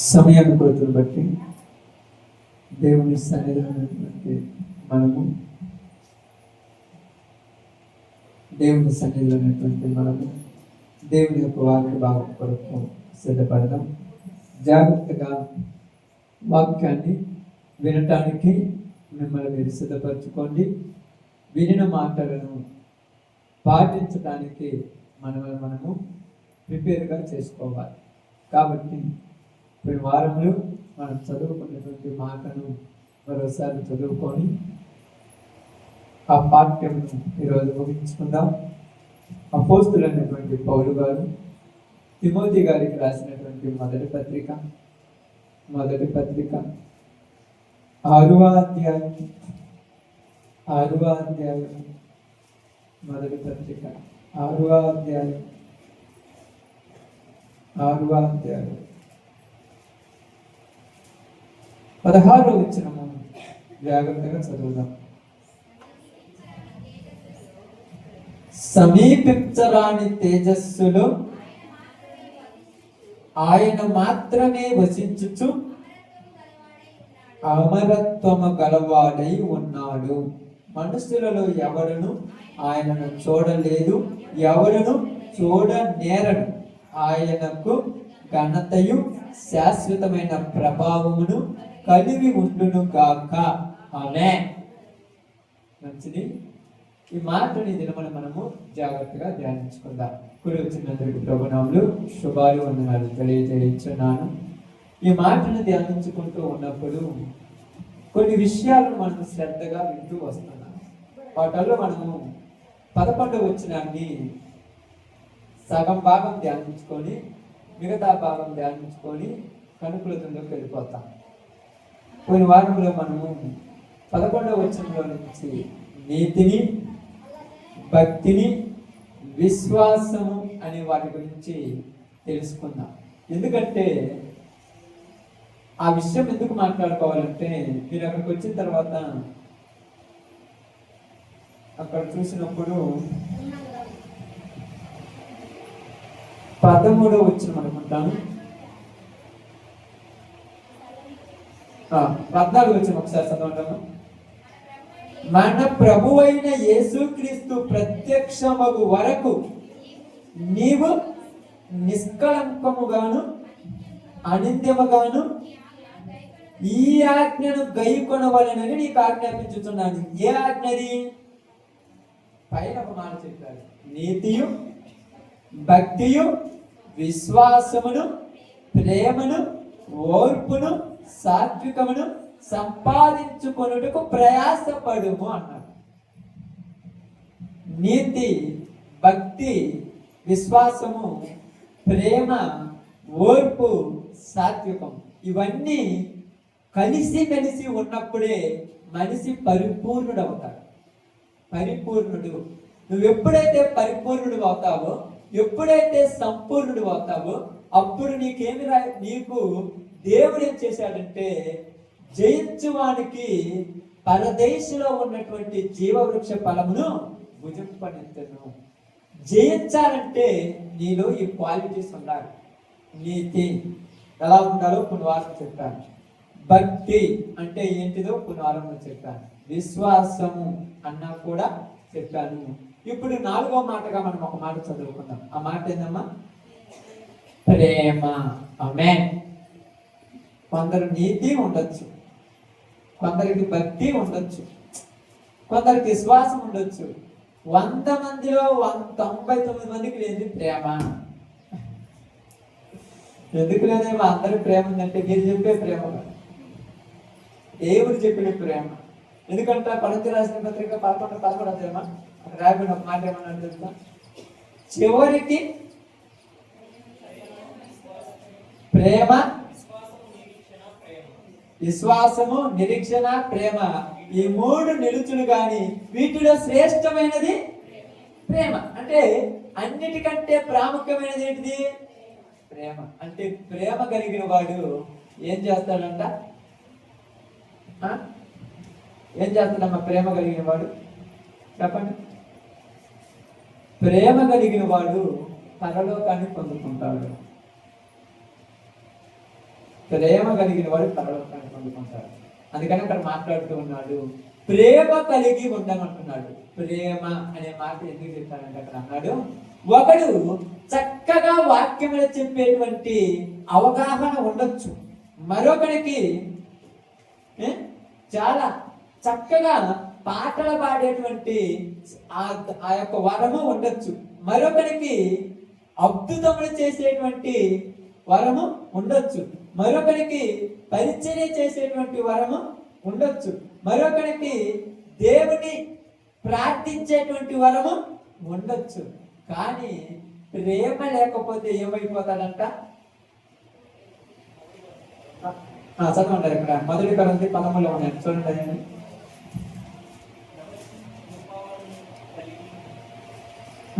సమయాన్ని కొరతను బట్టి దేవుని సన్నిధిలో మనము దేవుని యొక్క వాక్య భాగం కొరకు సిద్ధపడదాం. జాగ్రత్తగా వాక్యాన్ని వినటానికి మిమ్మల్ని మీరు సిద్ధపరచుకోండి. వినిన మాటలను పాటించడానికి మనము ప్రిపేర్గా చేసుకోవాలి. కాబట్టి ఈ వారంలో మనం చదువుకున్నటువంటి మాటను మరోసారి చదువుకొని ఆ పాఠ్యమును ఈరోజు ముగించుకుందాం. అపోస్తులైనటువంటి పౌలు గారు తిమోతి గారికి రాసినటువంటి మొదటి పత్రిక 6వ అధ్యాయం మొదటి పత్రిక 6వ అధ్యాయం 16వ వచనము జాగ్రత్తగా చదువుదాం. సమీపించరాని తేజస్సులో ఆయన మాత్రమే వసించుచు అమరత్వము గలవాడై ఉన్నాడు. మనుషులలో ఎవరును ఆయనను చూడలేదు, ఎవరును చూడనేరడు. ఆయనకు ఘనతయు శాశ్వతమైన ప్రభావమును కలిగి ఉండును గాక. ఆమేన్. మంచిది. ఈ మాటని దినమని మనము జాగ్రత్తగా ధ్యానించుకుందాం. కుడి వచ్చినందుకు ప్రభునాములు శుభాలు వందనాలు తెలియజేయించున్నాను. ఈ మాటను ధ్యానించుకుంటూ ఉన్నప్పుడు కొన్ని విషయాలను మనం శ్రద్ధగా వింటూ వస్తున్నాం. వాటిల్లో మనము 11వ వచనాన్ని సగం భాగం ధ్యానించుకొని మిగతా భాగం ధ్యానించుకొని కనుకలతుంలోకి వెళ్ళిపోతాం. కొన్ని వారంలో మనము 11వ వచనంలో నుంచి నీతిని, భక్తిని, విశ్వాసము అనే వాటి గురించి తెలుసుకుందాం. ఎందుకంటే ఆ విషయం ఎందుకు మాట్లాడుకోవాలంటే మీరు అక్కడికి వచ్చిన తర్వాత అక్కడ చూసినప్పుడు 13వ వచనం అనుకుంటాను, 14వ వచనం ఒకసారి చదవండి. మన ప్రభువైన యేసుక్రీస్తు ప్రత్యక్షమగు వరకు నీవు నిష్కళంకముగాను అనింద్యముగాను ఈ ఆజ్ఞను గైకొనవలెనని నీకు ఆజ్ఞాపించుచున్నాను. ఏ ఆజ్ఞది? పైన ఒక మాట చెప్పారు, నీతియు, భక్తియు, విశ్వాసమును, ప్రేమను, ఓర్పును, సాత్వికమును సంపాదించుకొనుటకు ప్రయాసపడుము అన్నాడు. నీతి, భక్తి, విశ్వాసము, ప్రేమ, ఓర్పు, సాత్వికం ఇవన్నీ కలిసి ఉన్నప్పుడే మనిషి పరిపూర్ణుడు అవుతాడు. పరిపూర్ణుడు నువ్వు ఎప్పుడైతే పరిపూర్ణుడు అవుతావో, ఎప్పుడైతే సంపూర్ణుడు అవుతావో అప్పుడు నీకు దేవుడు ఏం చేశాడంటే జయించువానికి పరదేశంలో ఉన్నటువంటి జీవవృక్ష ఫలమును భుజింపనెత్తను. జయించాలంటే నీలో ఈ క్వాలిటీస్ ఉండాలి. నీతి ఎలా ఉండాలో కొన్ని వారం చెప్పాను. భక్తి అంటే ఏంటిదో కొన్ని వారంలో చెప్పాను. విశ్వాసము అన్నా కూడా చెప్పాను. ఇప్పుడు 4వ మాటగా మనం ఒక మాట చదువుకుందాం. ఆ మాట ఏందమ్మా? ప్రేమ. ఆమేన్. కొందరు నీతి ఉండొచ్చు, కొందరికి భక్తి ఉండొచ్చు, కొందరికి విశ్వాసం ఉండొచ్చు. 100 మందిలో 99 మందికి లేదు ప్రేమ. ఎందుకు లేదేమో అందరి ప్రేమ ఉందంటే మీరు చెప్పే ప్రేమ, దేవుడు చెప్పిన ప్రేమ. ఎందుకంటే కొరింథీ రాసిన పత్రిక 11 అధ్యాయమా అక్కడ రాయబడిన ఒక మాట ఏమన్నా తెలుసా? చివరికి ప్రేమ, విశ్వాసము, నిరీక్షణ, ప్రేమ ఈ 3 నిలుచును గాని వీటిలో శ్రేష్టమైనది ప్రేమ. అంటే అన్నిటికంటే ప్రాముఖ్యమైనది ఏంటిది? ప్రేమ. అంటే ప్రేమ కలిగిన వాడు ఏం చేస్తాడంట? ఏం చేస్తాడమ్మా ప్రేమ కలిగిన వాడు? చెప్పండి. ప్రేమ కలిగిన వాడు పరలోకాన్ని పొందుకుంటాడు. ప్రేమ కలిగిన వాడు పరలోకాన్ని పొందుకుంటాడు. అందుకని అక్కడ మాట్లాడుతూ ఉన్నాడు, ప్రేమ కలిగి ఉండమంటున్నాడు. ప్రేమ అనే మాట ఎందుకు చెప్తానంటే అక్కడ అన్నాడు, ఒకడు చక్కగా వాక్యములు చెప్పేటువంటి అవగాహన ఉండొచ్చు, మరొకరికి చాలా చక్కగా పాటలు పాడేటువంటి ఆ యొక్క వరము ఉండొచ్చు, మరొకరికి అద్భుతములు చేసేటువంటి వరము ఉండొచ్చు, మరొకరికి పరిచర్య చేసేటువంటి వరము ఉండొచ్చు, మరొకరికి దేవుని ప్రార్థించేటువంటి వరము ఉండొచ్చు. కానీ ప్రేమ లేకపోతే ఏమైపోతాడంట? చదవండి ఇక్కడ 1 కొరింథీ 13 ఉన్నాయి, చూడండి. అదండి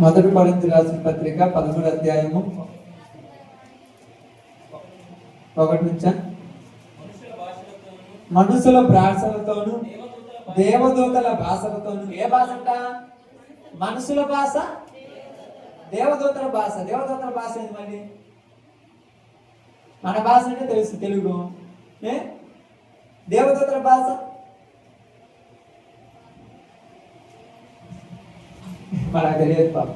1 కొరింథీ రాసిన పత్రిక 13వ అధ్యాయము 1 నుంచి, మనుషుల భాషలతోను దేవదూతల భాషలతోను. ఏ భాష అంట? మనుషుల భాష, దేవదూతల భాష. దేవదూతల భాష ఏంటి మళ్ళీ? మన భాష అంటే తెలుసు, తెలుగు. దేవదూతల భాష మనకు తెలియదు పాప.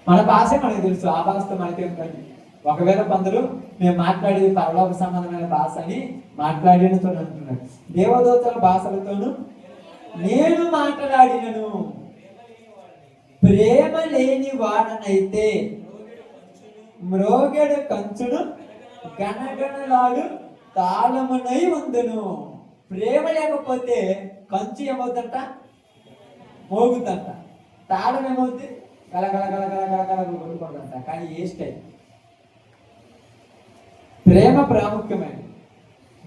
మన భాష మనకు తెలుసు, ఆ భాషతో మనకి ఏంటండి? ఒకవేళ కొందరు మేము మాట్లాడేది పరలోక సంబంధమైన భాష అని మాట్లాడినతో అంటున్నాడు. దేవదూతల భాషలతోనూ నేను మాట్లాడినను, ప్రేమ లేని వాడనైతే మ్రోగెడు కంచును గణగణలాడు తాళమునై ఉందును. ప్రేమ లేకపోతే కంచు ఏమవుతుందంట? మోగుతుందంట. తాళం ఏమవుతుంది? గలగల గలగల గలగల కొట్టుకుంటుందంట. కానీ ఏ స్టైల్? ప్రేమ ప్రాముఖ్యమైనది,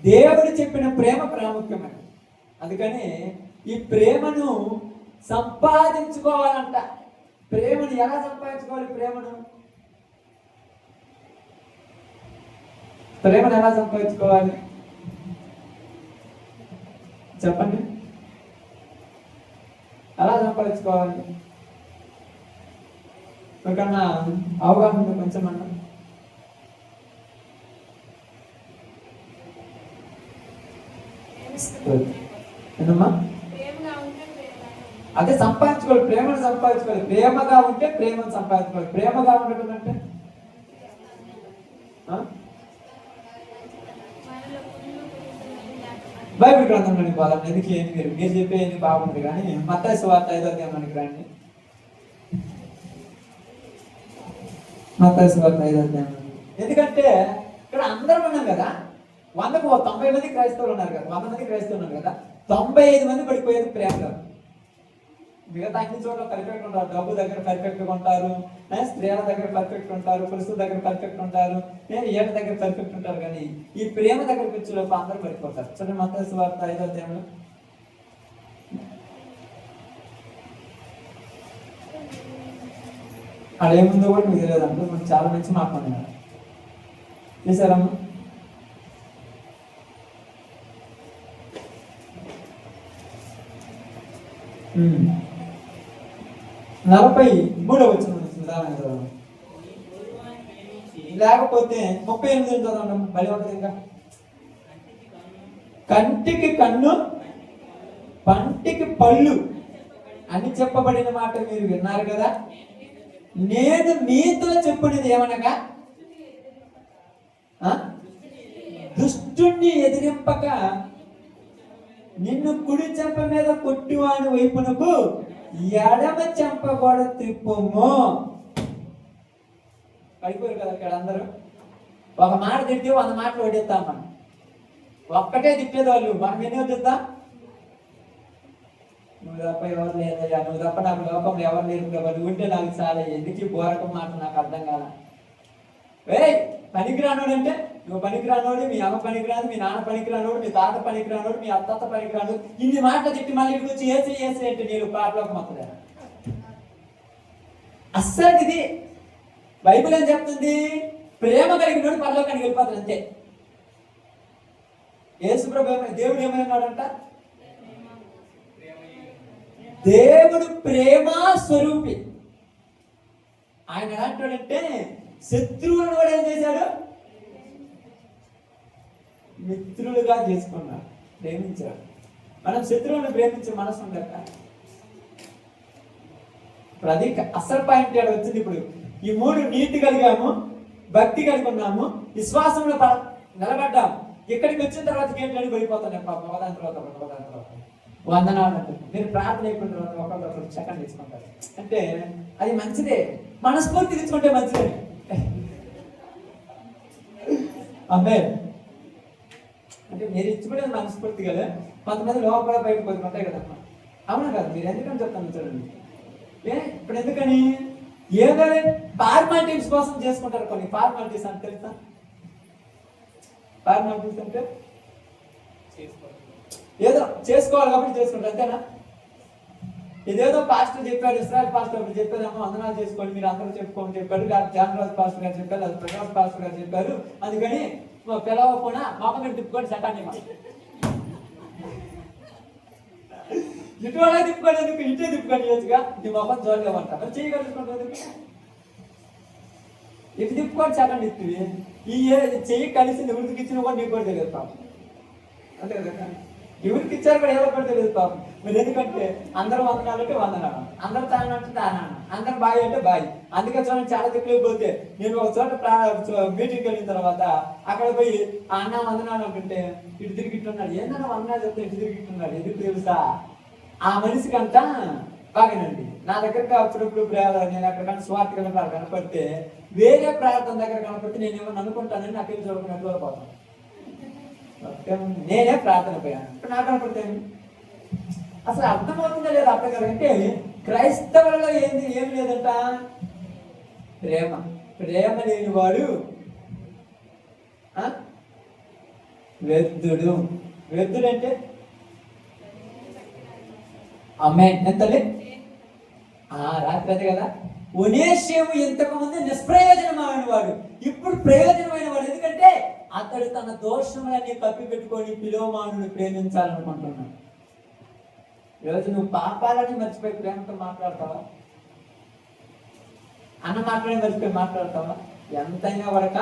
దేవుడు చెప్పిన ప్రేమ ప్రాముఖ్యమైనది. అందుకని ఈ ప్రేమను సంపాదించుకోవాలంట. ప్రేమను ఎలా సంపాదించుకోవాలి? ప్రేమను ఎలా సంపాదించుకోవాలి చెప్పండి? ఎలా సంపాదించుకోవాలి? ఒకన్నా అవగాహన ఉంది కొంచెం అన్న? ఏంటమ్మా? అదే సంపాదించుకోవాలి, ప్రేమను సంపాదించుకోవాలి. ప్రేమగా ఉంటే ప్రేమను సంపాదించుకోవాలి. ప్రేమగా ఉండటం అంటే బైబిల్ గ్రంథంలోని పోదాం. ఎందుకు ఏంటి మీరు చెప్పేది బాగుంది, కానీ మత్తయి సువార్త 5వ అధ్యాయానికి రండి. మత్తయి సువార్త 5వ అధ్యాయం. ఎందుకంటే ఇక్కడ అందరం ఉన్నాం కదా, 100కు 90 మంది క్రైస్తవులు ఉన్నారు కదా, 100 మంది క్రైస్తవులు ఉన్నారు కదా, 95 మంది పడిపోయేది ప్రేమలో. మిగతా అన్ని చోట్ల పర్ఫెక్ట్ ఉంటారు. డబ్బు దగ్గర పర్ఫెక్ట్గా ఉంటారు, స్త్రీల దగ్గర పర్ఫెక్ట్ ఉంటారు, పురుషుల దగ్గర పర్ఫెక్ట్ ఉంటారు, ఏళ్ళ దగ్గర పర్ఫెక్ట్ ఉంటారు. కానీ ఈ ప్రేమ దగ్గరకు వచ్చేలోపు అందరూ పడిపోతారు. చూడండి మత్తయి సువార్త 5వ అధ్యాయంలో అక్కడ ఏముందో కూడా మీకు తెలియదంటే మనకు చాలా మంచి మాట్లాడినారు. చేశారమ్మా? నలభై 3వ వచనం లేకపోతే 38 చదవండి. బలి ఉంటుంది ఇంకా. కంటికి కన్ను పంటికి పళ్ళు అని చెప్పబడిన మాట మీరు విన్నారు కదా. నేను మీతో చెప్పినది ఏమనగా, దుష్టుణ్ణి ఎదిరింపక నిన్ను కుడి చెంప మీద కొట్టివాని వైపునకు ఎడమ చెంప కూడా త్రిప్పము. పడిపోయారు కదా ఇక్కడ అందరూ. ఒక మాట తిట్టి 100 మాటలు వడ్డిస్తాం మనం. ఒక్కటే తిట్టేది వాళ్ళు, మనం ఎన్ని వడ్డిద్దాం? నువ్వు తప్ప ఎవరు లేదయ్యా, నువ్వు తప్ప నాకు లోకంలో ఎవరు లేరు, నువ్వు ఉంటే నాకు చాలా. ఎందుకు బోరకం మాట నాకు అర్థం కాల. పనికిరానోడు అంటే నువ్వు పనికిరానోడు, మీ అమ్మ పనికిరాదు, మీ నాన్న పనికిరానోడు, మీ తాత పనికిరానోడు, మీ అత్తత్త పనికిరాను. ఇన్ని మాటలు తిట్టి మళ్ళీ ఇక్కడికి వచ్చి ఏసి అంటే నేను పాటలోకి మొత్తదా? అస్సలు ఇది బైబిల్ ఏం చెప్తుంది? ప్రేమ కలిగినోడు పరలోకానికి వెళ్ళిపోతాడు అంతే. యేసుప్రభు దేవుడు ఏమైనాడంట? దేవుడు ప్రేమ స్వరూపి. ఆయన ఎలాంటాడంటే శత్రువులను కూడా ఏం చేశాడు? మిత్రులుగా చేసుకున్నారు, ప్రేమించారు. మనం శత్రువుని ప్రేమించే మనసు ఉండక. ఇప్పుడు అది అసలు పాయింట్ వచ్చింది. ఇప్పుడు ఈ 3 నీతి కలిగాము, భక్తి కలిగి ఉన్నాము, విశ్వాసంలో నిలబడ్డాము. ఇక్కడికి వచ్చిన తర్వాత ఏంటని పడిపోతాను ఒకదాని తర్వాత వందనాలు అంటుంది. మీరు ప్రార్థన అయిపోయిన తర్వాత ఒకరికొకరు సెకండ్ తీసుకుంటారు. అంటే అది మంచిదే, మనస్ఫూర్తి తీసుకుంటే మంచిదే. అమ్మాయి అంటే మీరు ఇచ్చిపోయేది మనస్ఫూర్తి కదా. కొంతమంది లోపల బయట కొద్దిగా ఉంటాయి కదమ్మా. అవునా కదా? మీరు ఎందుకని చెప్తాను చూడండి. ఇప్పుడు ఎందుకని ఏదో ఫార్మాలిటీస్ కోసం చేసుకుంటారు. కొన్ని ఫార్మాలిటీస్ అంటే తెలుసా? ఫార్మాలిటీస్ అంటే ఏదో చేసుకోవాలి కాబట్టి చేసుకుంటారు, అంతేనా? ఇదేదో పాస్టర్ చెప్పాడు, ఇస్రాయల్ పాస్టర్ ఒకటి చెప్పారేమో, వందనాలు చేసుకోండి మీరు అందరూ చెప్పుకోమని చెప్పాడు. జానరాజు పాస్టర్ గారు చెప్పారు, అది ప్రకాష్ పాస్టర్ గారు చెప్పారు, అందుకని పిలవకుండా మొక్కని తిప్పుకొని చట్టాన్ని ఇటువలా తిప్పుకోలేదు, ఇటే తిప్పుకొని వచ్చుగా నీ మొక్కని చూడలేమంటారు. చేయగలుగుతుంటుంది. ఇటు తిప్పుకొని చట్టండి ఇస్తుంది. ఈ చెయ్యి కలిసి ఎవరికి ఇచ్చిన కూడా నీకు కూడా తెలియదు పాపం. అంతే కదా? ఎవరికి ఇచ్చారు కూడా ఎవరు కూడా తెలియదు పాపం. మీరు ఎందుకంటే అందరూ వందనాలు అంటే వందనాలు, అందరు తాను అంటే తానాను, అందరు బాయ్ అంటే బాయ్. అందుకే చూడండి చాలా తిప్పలేకపోతే పోతే నేను ఒక చోట మీటింగ్కి వెళ్ళిన తర్వాత అక్కడ పోయి ఆ అన్న వందనాలు అంటుంటే ఇటు తిరిగిట్టున్నాడు. ఏందన్నా వందనాలు చెప్తే ఇటు తిరిగిట్టున్నాడు. ఎందుకు తెలుసా? ఆ మనిషికి అంతా బాగానండి. నా దగ్గరకు అప్పుడప్పుడు నేను అక్కడ స్వార్థంగా కనపడితే వేరే ప్రార్థన దగ్గర కనపడితే నేనేమో అనుకుంటానని నాకేం చూడకుండా పోతాను. నేనే ప్రార్థన పోయాను, ఇప్పుడు నాకు కనపడతాను. అసలు అర్థమవుతుందా లేదా అర్థం కదా? అంటే క్రైస్తవులలో ఏమి లేదంట, ప్రేమ. ప్రేమ లేనివాడు వ్యర్థుడు. వ్యర్థుడు అంటే అమ్మాయి ఎంతలే రాత్రి అదే కదా. ఒనేషియము ఇంతకు ముందు నిష్ప్రయోజనమైన వాడు, ఇప్పుడు ప్రయోజనమైన వాడు. ఎందుకంటే అతడు తన దోషములన్నీ కప్పి పెట్టుకొని పిలోమానుని ప్రేమించాలనుకుంటున్నాడు. ఈరోజు నువ్వు పాపాలని మర్చిపోయి ప్రేమతో మాట్లాడతావా? అన్న మాట్లాడి మర్చిపోయి మాట్లాడతావా? ఎంతైనా వరక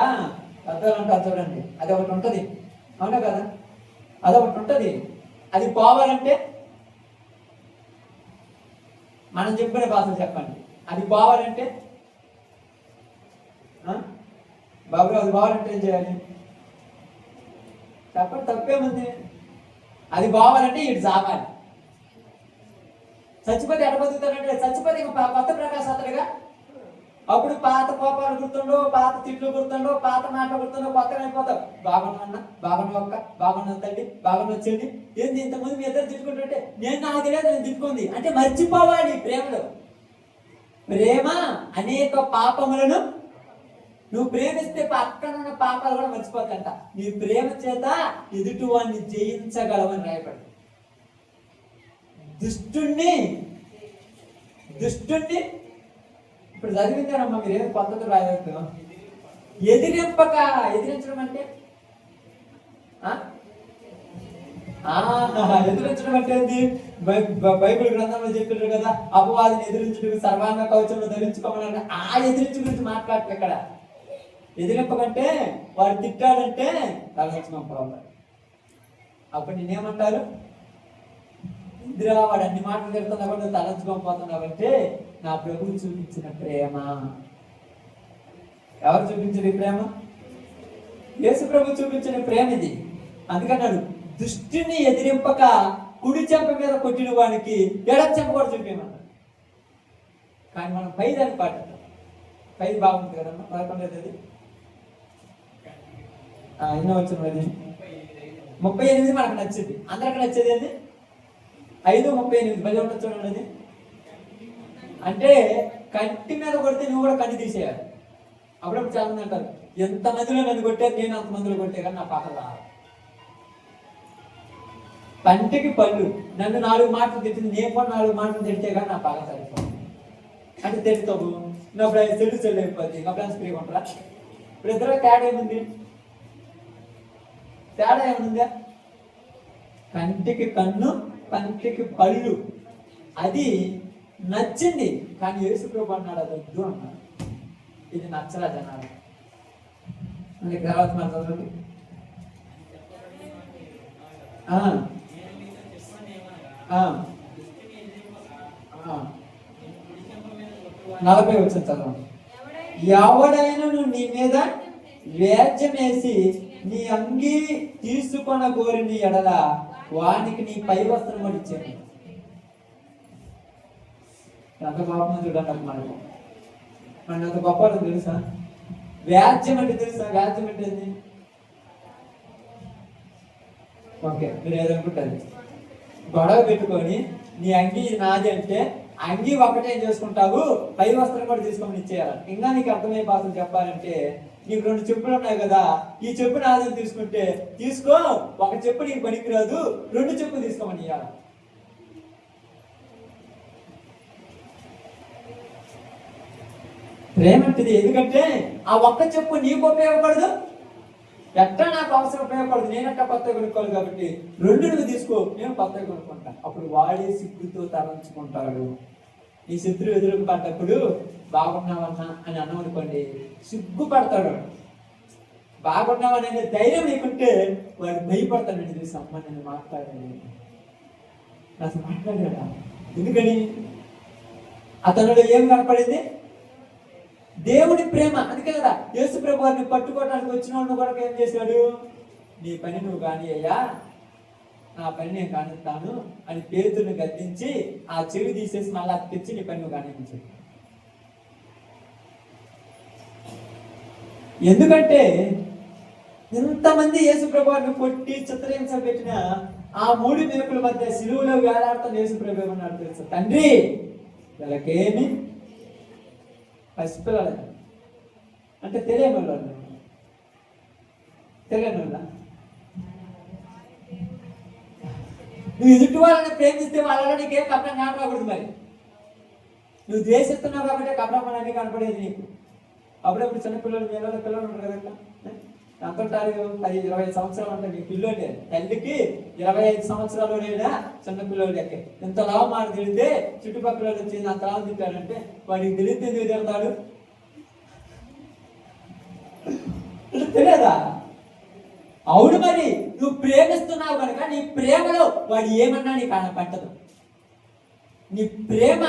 పెద్దలు అంటారు చూడండి, అది ఒకటి ఉంటుంది. అవునా కదా? అదొకటి ఉంటుంది. అది పోవాలంటే మనం చెప్పిన భాష చెప్పండి. అది పోవాలంటే బాబు అది పోవాలంటే ఏం చేయాలి చెప్పండి? తప్పేముంది? అది పోవాలంటే ఇటు చావాలి. చచ్చిపోతే ఎడ బతుకుతాడంటే చచ్చిపోతే కొత్త ప్రకాశతలుగా. అప్పుడు పాత కోపాలు గుర్తుండో, పాత తిట్లు గుర్తుండో, పాత మాటలు గుర్తుండో, కొత్తగా అయిపోతావు. బాగున్నా అన్న, బాగున్నా ఒక్క, బాగున్నా తల్లి, బాగున్నా చెల్లి. ఏంది ఇంతకుముందు మీ ఇద్దరు తిట్టుకుంటుంటే నాకు తెలియదు, నేను తిట్టుకుంది అంటే మర్చిపోవాలి. ప్రేమలో ప్రేమ అనేక పాపములను నువ్వు ప్రేమిస్తే పక్కన ఉన్న పాపాలు కూడా మర్చిపోతాంట. నీ ప్రేమ చేత ఎదుటి వాడిని జయించగలవని రాయబడి. దుష్టుణ్ణి ఇప్పుడు చదివిందానమ్మా మీరు ఏదో పద్ధతి రాయవచ్చు. ఎదిరించడం అంటే ఎదిరించడం అంటే ఏంది? బైబిల్ గ్రంథంలో చెప్పారు కదా, అపవాదిని ఎదిరించడం సర్వాంగ కవచంలో ధరించుకోమన్నారు. ఆ ఎదిరించు గురించి మాట్లాడుతుంది ఇక్కడ. ఎదిరింపకంటే వాడు తిట్టాడంటే తలవంచుకోం పోవాలి. అప్పుడు నేనేమంటారు? ఇందిరా వాడు అన్ని మాటలు తిడుతున్నా కూడా తలంచుకోకపోతున్నావంటే నా ప్రభువు చూపించిన ప్రేమ. ఎవరు చూపించిన ప్రేమ? యేసు ప్రభు చూపించిన ప్రేమ ఇది. అందుకన్నాడు, దుష్టిని ఎదిరింపక కుడి చెంప మీద కొట్టిన వానికి ఎడ చెంప కూడా చూపించమన్నాడు. కానీ మనం పైదాన్ని పాటిస్తాం. పైది బాగుంటుంది కదమ్మా. 11 ఎన్నో వచ్చిన 38 మనకు నచ్చింది. అందరికి నచ్చేది ఏంది? 5:38 భలే ఉంటుంది చూడండి. అది అంటే కంటి మీద కొడితే నువ్వు కూడా కన్ను తీసేయాలి. అప్పుడప్పుడు చాలా మంది అంటారు, ఎంత మందిలో నన్ను కొట్టారు, నేను అంత మందిలో కొట్టే కానీ నా పాటలు రాదు. పంటికి పళ్ళు, నన్ను 4 మాటలు తిట్టింది, నేను కూడా 4 మాటలు తిడితే కానీ నా పాట సరిపోదు. అంటే తిడతావు, నా ఫ్రెండ్స్ చెడు అయిపోద్ది, నా ఫ్రెండ్స్ ఫ్రీగా ఉంటారా? ఇప్పుడు ఇద్దరు తేడా ఏముంది? కంటికి కన్ను, పంటికి పళ్ళు. అది నచ్చింది, కానీ యేసు ప్రభు అన్నాడు అది వద్దు అన్నాడు. ఇది నచ్చరా జనాలు. తర్వాత మన చదవండి. ఆ, ఆ, ఆ. 40 వచ్చిన చదవండి. ఎవడైనను నీ మీద వ్యాజ్యమేసి నీ అంగీ తీసుకొన గోరిని ఎడల వానికి నీ పై వస్త్రం కూడా ఇచ్చాను. ఎంత పాపం చూడండి మనకు. మన అంత గొప్ప తెలుసా? వ్యాజ్యం అంటే తెలుసా? వ్యాజ్యం అంటే ఏంది? ఓకే, మీరు ఏదనుకుంటారు, గొడవ పెట్టుకొని నీ అంగీ నాది అంటే అంగీ ఒకటే చేసుకుంటావు, పై వస్త్రం కూడా తీసుకోమని ఇచ్చేయాలి. ఇంకా నీకు అర్థమయ్యే భాషలు చెప్పాలంటే, నీకు 2 చెప్పులు ఉన్నాయి కదా, ఈ చెప్పు నాదని తీసుకుంటే తీసుకో, ఒక చెప్పు నీకు పనికిరాదు, 2 చెప్పులు తీసుకోమని ఇవ్వాలి. ప్రేమంటిది. ఎందుకంటే ఆ ఒక్క చెప్పు నీకు ఉపయోగపడదు, ఎట్లా నాకు అవసరం ఉపయోగపడదు, నేనెట్టా కొత్తగా కొనుక్కోవాలి, కాబట్టి 2 నువ్వు తీసుకో, నేను కొత్తగా కొనుక్కుంటాను. అప్పుడు వాడే సిగ్గుతో తలంచుకుంటాడు. ఈ శత్రువు ఎదురు పడ్డప్పుడు బాగున్నావన్నా అని అన్నం అనుకోండి, సిగ్గుపడతాడు. బాగున్నావనే ధైర్యం లేకుంటే వాడు భయపడతాడండి. తెలిసి అమ్మ నేను మాట్లాడాను, అసలు మాట్లాడాడా? ఎందుకని? అతనిలో ఏం కనపడింది? దేవుడి ప్రేమ. అందుకే కదా యేసు ప్రభు వారిని పట్టుకోవడానికి వచ్చిన వాళ్ళు కూడా ఏం చేశాడు? నీ పని నువ్వు కాని అయ్యా, నా పని నేను కానిస్తాను అని పేతురుని గద్దించి ఆ చెవి తీసేసి మళ్ళా తెచ్చి నీ పని నువ్వు కానించాడు. ఎందుకంటే ఎంతమంది యేసు ప్రభు వారిని కొట్టి చిత్రహింస పెట్టిన ఆ 3 మేకుల మధ్య సిలువలో వేలాడుతున్న యేసు ప్రభు ఏమన్నాడు తెలుసా? తండ్రి, వీళ్ళకేమి పసిపిల్లలు అంటే తెలియని వాళ్ళు, నువ్వు ఎదుటి వాళ్ళని ప్రేమిస్తే వాళ్ళలో నీకేం కపటం కనపడకూడదు. మరి నువ్వు ద్వేషిస్తున్నావు కాబట్టి కపటం అన్నీ కనపడేది నీకు. అప్పుడప్పుడు చిన్నపిల్లలు, పిల్లలు ఉంటారు కదా, అంతంటారు 10-20 సంవత్సరాలు ఉంటాయి. నీ పిల్లోడే తల్లికి 25 సంవత్సరాలు లేదా చిన్నపిల్లలు లెక్క. ఇంత లావు మాట తిడితే చుట్టుపక్కల వచ్చి అంత లావు తింటాడంటే వాడికి తెలియదు, ఎందుకు తిడతాడు? తెలియదా? అవును, మరి నువ్వు ప్రేమిస్తున్నావు కనుక నీ ప్రేమలో వాడు ఏమన్నా నీకు పట్టదు. నీ ప్రేమ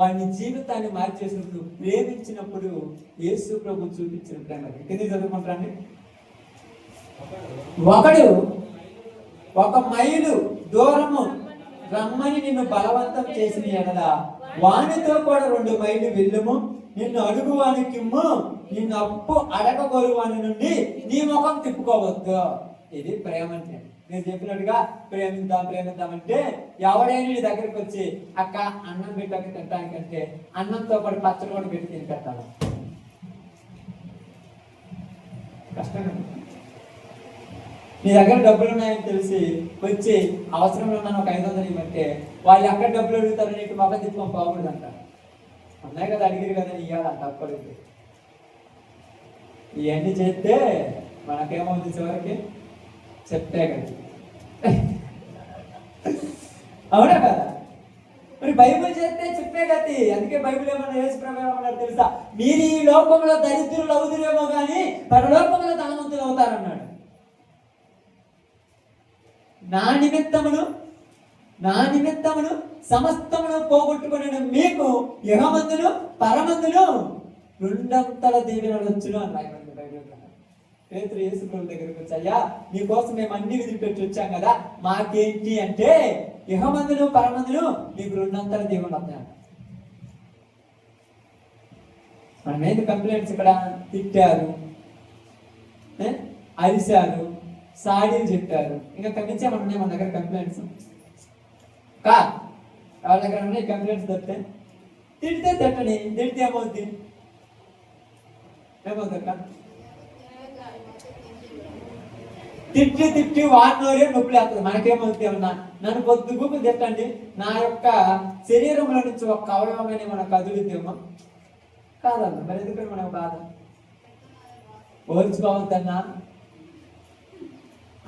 వాడిని జీవితాన్ని మార్చేసినప్పుడు, నువ్వు ప్రేమించినప్పుడు యేసు ప్రభు చూపించిన ప్రేమ. కింద చదువుకుంటారండి. ఒకడు 1 మైలు దూరము రమ్మని నిన్ను బలవంతం చేసిన ఎడల వానితో కూడా 2 మైళ్ళు వెళ్ళుము. నిన్ను అడుగువానికిమ్ము, నిన్ను అప్పు అడగగోరువాని నుండి నీ ముఖం తిప్పుకోవద్దు. ఇది ప్రేమ అంటే. నేను చెప్పినట్టుగా ప్రేమిద్దాం అంటే ఎవడైనా నీ దగ్గరికి వచ్చి అక్క అన్నం పెట్టక తింటానికంటే అన్నంతో పాటు పచ్చడి కూడా పెట్టి తిని పెట్టాలి. కష్టంగా. నీ దగ్గర డబ్బులు ఉన్నాయని తెలిసి వచ్చి అవసరంలో ఉన్నాను ఒక 500 ఇవ్వంటే వాళ్ళు ఎక్కడ డబ్బులు అడుగుతారు, నీకు మొక్క తిప్పుకొని పోకూడదు అంట. అన్నాయి కదా, అడిగిరు కదా ఇవ్వాలంట. అప్పటికి ఇవన్నీ చేస్తే మనకేమవుతుంది? చివరికి చెప్తే కదా. అవునా కదా? మరి బైబిల్ చేస్తే చెప్పే గతి. అందుకే బైబిల్ ఏమన్నా యేసు ప్రభువు ఏమన్నాడు తెలుసా? మీరు ఈ లోకంలో దరిద్రులు అవుదురేమో కానీ పరలోకంలో ధనవంతులు అవుతారన్నాడు. నా నిమిత్తమును సమస్తమును పోగొట్టుకుని మీకు యుగమందును పరమందును 2 దీవెనలు వచ్చును అని రాయబడింది బైబిల్. పేతురు యేసు ప్రభు దగ్గరికి వచ్చి, అయ్యా నీకోసం మేము అన్ని విదిలిపెట్టి వచ్చాం కదా, మాకేంటి అంటే యుగమందును పరమందును మీకు 2 దీవెనలు వస్తాయి. మనం ఏంటి కంప్లైంట్స్ ఇక్కడ? తిట్టారు, అరిశారు, సాడీలు చెప్పారు, ఇంకా కమించేమన్నా ఉన్నాయి మన దగ్గర కంప్లైంట్స్. వాళ్ళ దగ్గర ఉన్నాయి కంప్లైంట్స్. తప్పితే తిడితే తిట్టని, తిడితే ఏమవుతుంది? తిట్టి వాడినోరే నొప్పులు వేస్తుంది. మనకేమవుతుంది? ఏమన్నా నన్ను పొద్దు గూపులు తిట్టండి, నా యొక్క శరీరంలో నుంచి ఒక అవయవమైన మన కదులుద్దేమో కాదన్నా. మరి ఎందుకంటే మనకు బాధ ఓర్చుకోవద్దన్నా.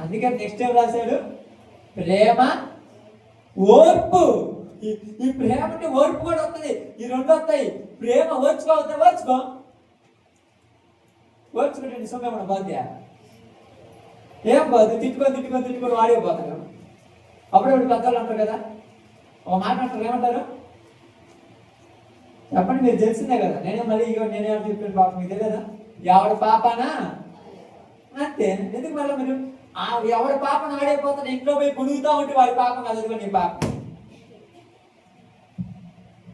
అందుకని నెక్స్ట్ ఏం రాశాడు? ప్రేమ, ఓర్పు. ఈ ప్రేమ అంటే ఓర్పు కూడా వస్తుంది. ఈ 2 వస్తాయి. ప్రేమ ఓర్చుకోవద్దా? ఓర్చుకుంటే సొమ్మే మన బాధ్య. ఏం బాధ? తిట్టుకొని వాడే పోతాడు. అప్పుడప్పుడు పెద్దవాళ్ళు అంటారు కదా, ఒక మాట అంటారు, ఏమంటారు చెప్పండి, మీరు తెలిసిందే కదా. నేనే మళ్ళీ నేనే చెప్పాను పాపం, మీకు తెలియదా? ఎవడి పాపనా అంతే. ఎందుకు మళ్ళీ మీరు ఎవడి పాపను ఆడైపోతాను ఇంట్లో పోయి గుడుగుతా ఉంటే వాడి పాపం కదా నీ పాపం.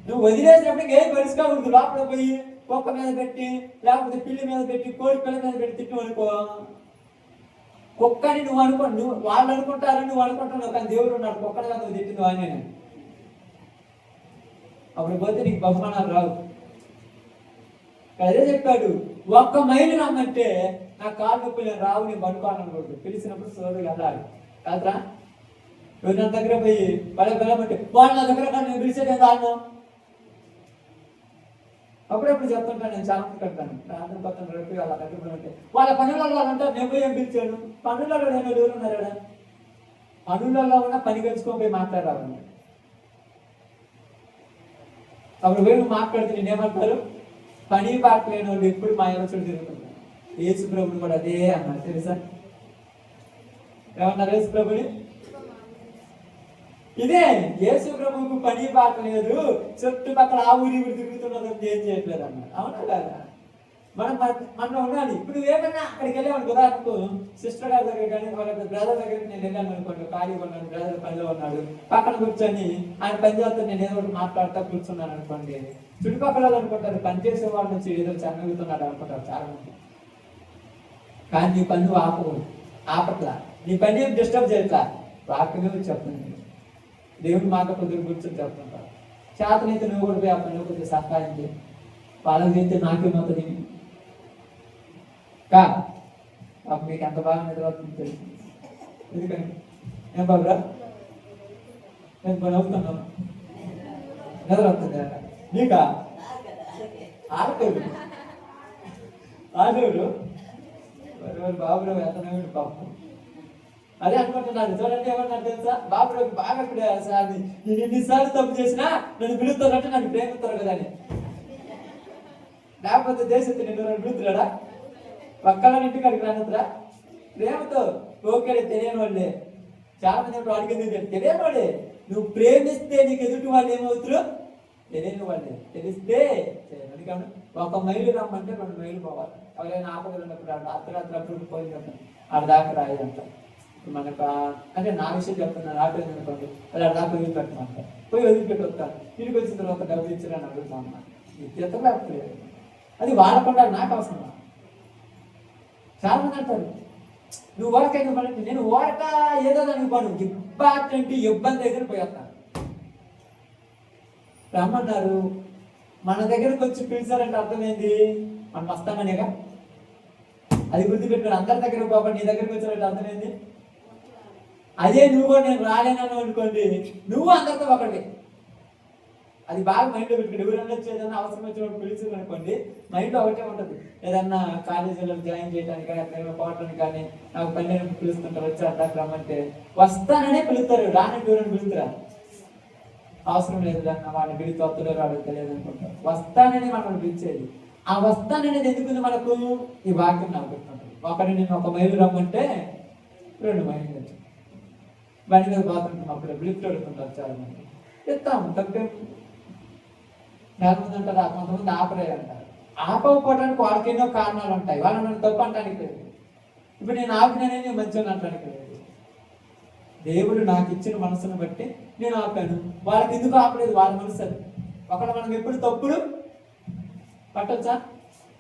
నువ్వు వదిలేసినప్పుడు ఏం పరిస్థితిగా ఉంటుంది. లోపల పోయి కుక్క మీద పెట్టి, లేకపోతే పిల్లి మీద పెట్టి, కోడి పిల్ల మీద పెట్టి తిట్టు అనుకో, కుక్కని నువ్వు నువ్వు వాళ్ళు అనుకుంటారని నువ్వు అనుకుంటున్నావు, కానీ దేవుడు ఉన్నాడు, కుక్కగా నువ్వు తిట్టింది వాడిని. అప్పుడు పోతే నీకు బహుమానాలు రావు. అదే చెప్పాడు, 1 మైలు రమ్మంటే నా కాలు నొప్పి నేను రావు, నేను పడుకోవాలనుకోడు. పిలిచినప్పుడు సోదరుడు వెళ్ళాలి కాదురా. నా దగ్గర పోయి వెళ్ళమంటే వాళ్ళు నా దగ్గర నేను పిలిచేది దాన్ని. అప్పుడప్పుడు చెప్తుంటాను, నేను చాలా కడతాను రాత్రి పక్కన రేపు వాళ్ళ దగ్గర ఉంటే వాళ్ళ పనులలో అంటారు, నేను పోయి ఏం పిలిచాను. పనులలో నేను ఎవరు ఉన్నారా? పనులలో కూడా పని కలుసుకొని పోయి మాట్లాడాలంటే అప్పుడు పోయి మాట్లాడితే నేనేమంటారు, పని పాట లేని వాళ్ళు ఎప్పుడు మా యోచన తిరుగుతున్నారు. యేసు ప్రభుని కూడా అదే అన్నారు తెలుసా. ఏమన్నారు యేసు ప్రభుని? ఇదే, యేసు ప్రభువుకు పని పాట లేదు, చుట్టుపక్కల ఆ ఊరి తిరుగుతున్నది ఏం చేయట్లేదు అన్నారు. అవునా కదా? మనం ఉండాలి. ఇప్పుడు ఏమన్నా అక్కడికి వెళ్ళామనుకో, ఉదాహరణకు సిస్టర్ గారి దగ్గర కానీ వాళ్ళ బ్రదర్ దగ్గరికి నేను వెళ్ళాను అనుకోండి, ఖాళీగా ఉన్నాను, బ్రదర్ పనిలో ఉన్నాడు, పక్కన కూర్చొని ఆయన పని చేస్తే నేను ఏదో ఒకటి మాట్లాడుతూ కూర్చున్నాను అనుకోండి, చుట్టుపక్కల అనుకుంటారు పని చేసే వాళ్ళ నుంచి ఏదో చన్నగుతున్నాడు అనుకుంటారు చాలా మంది. కానీ నీ పని ఆపట్లా, నీ పని ఏం డిస్టర్బ్ చేయట్లా, వాక్యమే చెప్తుంది. దేవుడు మాట కొద్దిగా కూర్చొని చెప్తుంటారు. చేతనైతే నువ్వు కూడా పోయి ఆ పనిలో కొద్దిగా సహాయం చేయి, వాళ్ళకి చేస్తే నాకేమవుతుంది కా మీకు ఎంత బాగా నిద్రవుతుంది తెలుసు. ఎందుకని ఏం బాబురా నేను పని అవుతున్నాను, నిద్ర వస్తుంది నీకా? ఆడేవుడు బాబురావు ఎత్తనవుడు పాపం. అదే అనుకుంటున్నాను. చూడండి ఏమన్నారు తెలుసా, బాబురావుకి బాగా నేను ఎన్నిసార్లు తప్పు చేసినా నన్ను పిలుస్తానంటే నన్ను ప్రేమిస్తారు కదా అని. లేకపోతే దేశத்தை నిన్ను నన్ను పిలుతున్నాడా? పక్కన ఇంటికి అడిగి రానురా ప్రేమతో. ఓకే తెలియని వాళ్ళే చాలా మంది అడిగింది, తెలియని వాళ్ళే. నువ్వు ప్రేమిస్తే నీకు ఎదుటి వాళ్ళు ఏమవుతారు? తెలియని వాళ్ళే. తెలిస్తే అందుకని 1 మైలు రమ్మంటే 2 మైలు పోవాలి. ఎవరైనా ఆపదలు ఉన్నప్పుడు అర్ధరాత్రి అప్పుడు పోయిందంట ఆడ దాకా రాయదంట. మనకు అంటే నా విషయం చెప్తున్నాను, ఆపేది అనుకోండి అది ఆడ దాకా వదిలిపెట్టమంట. పోయి వదిలిపెట్టి వస్తాను, ఇంటికి వచ్చిన తర్వాత డబ్బులు ఇచ్చారని అడుగుతా ఉన్నా. ఇది అది వాడకుండా నాకు అవసరం. చాలా మంది అంటారు నువ్వు ఓడకైనా పని, నేను ఓడక ఏదో దానికి పడు ఇంపార్టెంట్ ఇబ్బంది దగ్గర పోయేస్తాను. రమ్మన్నారు, మన దగ్గరకు వచ్చి పిలిచారంటే అర్థమైంది మనం వస్తామనేగా. అది గుర్తుపెట్టాడు. అందరి దగ్గరకు పోకుండా నీ దగ్గరకు వచ్చారంటే అర్థమైంది. అదే నువ్వు కూడా నేను రాలేనని అనుకోండి, నువ్వు అందరితో ఒకటి. అది బాగా మైండ్లో పెట్టుకోండి. ఎవరైనా వచ్చి ఏదైనా అవసరం వచ్చినప్పుడు పిలిచింది అనుకోండి, మైండ్లో ఒకటే ఉంటుంది. ఏదన్నా కాలేజీలో జాయిన్ చేయడానికి కానీ అట్లా పోవటానికి కానీ నాకు పని పిలుస్తుంటారు, వచ్చి అట్లా రమ్మంటే వస్తాననే పిలుస్తారు, రానంటే ఎవరైనా పిలుస్తారా? అవసరం లేదు అన్న వాళ్ళని పిలిచి వస్తుందో రాడు తెలియదు అనుకుంటారు. వస్తానని మనం పిలిచేది. ఆ వస్తాననేది ఎందుకుంది మనకు? ఈ వాక్యం నాకు గుర్తుంటుంది. ఒకటి నేను 1 మైలు రమ్మంటే 2 మైలు వచ్చి బండి మీద పోతుంటాం, అప్పుడు లిఫ్ట్ అడుగుతుంటారు చాలా మంది. చెప్తాము తప్పే. చాలా మంది అంటారు, కొంతమంది ఆపరే అంటారు. ఆపకపోవడానికి వాళ్ళకి ఎన్నో కారణాలు ఉంటాయి, వాళ్ళు నన్ను తప్పు అంటానికి లేదు. ఇప్పుడు నేను ఆపినానే మంచిగా అంటానికి లేదు. దేవుడు నాకు ఇచ్చిన మనసును బట్టి నేను ఆపాను. వాళ్ళకి ఎందుకు ఆపలేదు? వాళ్ళ మనసు అది. ఒకవేళ మనం ఎప్పుడు తప్పుడు పట్టొచ్చా?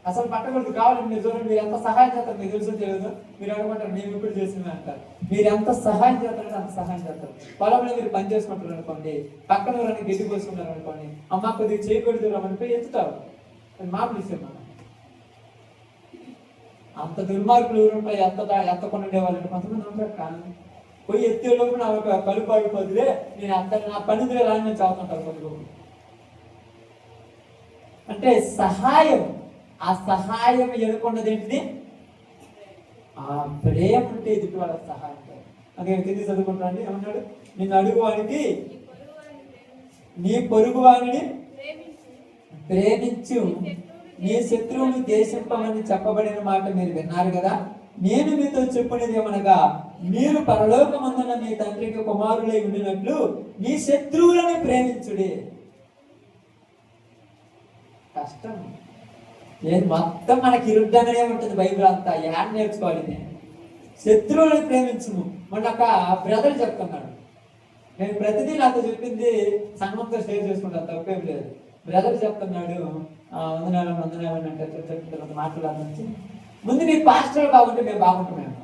అసలు పట్టకూడదు. కావాలి మీరు చూడండి, మీరు ఎంత సహాయం చేస్తారు మీకు తెలుసు తెలియదు. మీరు అనుకుంటారు మేము ఇప్పుడు చేసినవి అంటారు. మీరు ఎంత సహాయం చేస్తారంటే అంత సహాయం చేస్తారు. పొలంలో మీరు పని చేసుకుంటారు అనుకోండి, పక్కన ఎవరైనా గడ్డి పోసుకుంటారు అనుకోండి, అమ్మ కొద్దిగా చేయకూడదు రమ్మని ఎత్తుతారు. అది మామూలు విషయం. అంత దుర్మార్గులు ఎవరుంటాయి, ఎత్తకుండా ఉండేవాళ్ళంటే కొంతమంది ఉంటారు. కానీ పోయి ఎత్తేలోపు నా కలుపు ఆగిపోతుందే, నేను అంత నా పని రాని నేను చదువుతుంటారు కొద్దిగా. అంటే సహాయం, ఆ సహాయం ఎదుర్కొన్నది ఏంటిది? ఆ ప్రేమ ఉంటే ఎదుటి వాళ్ళకి సహాయం. అందుకని కింది చదువుకుంటానండి, ఏమన్నాడు? నిన్ను అడుగువానికి నీ పొరుగు వాడిని ప్రేమించు, నీ శత్రువుని ద్వేషింపమని చెప్పబడిన మాట మీరు విన్నారు కదా. నేను మీతో చెప్పినది ఏమనగా, మీరు పరలోకమందున్న మీ తండ్రికి కుమారులై ఉండినట్లు మీ శత్రువులను ప్రేమించుడి. కష్టం ఏది, మొత్తం మనకి విరుద్ధంగానే ఉంటుంది బైబిల్ అంతా. యాడ్ నేర్చుకోవాలి. నేను శత్రువులను ప్రేమించుము. మొన్న ఒక బ్రదర్ చెప్తున్నాడు, నేను ప్రతిదీ నాతో చెప్పింది సంఘంతో షేర్ చేసుకుంటాను, తప్పేం లేదు. బ్రదర్ చెప్తున్నాడు, వందనాలు అంటే మాట్లాడాలని. ముందు మీ పాస్టర్లు బాగుంటే మేము బాగుంటాం.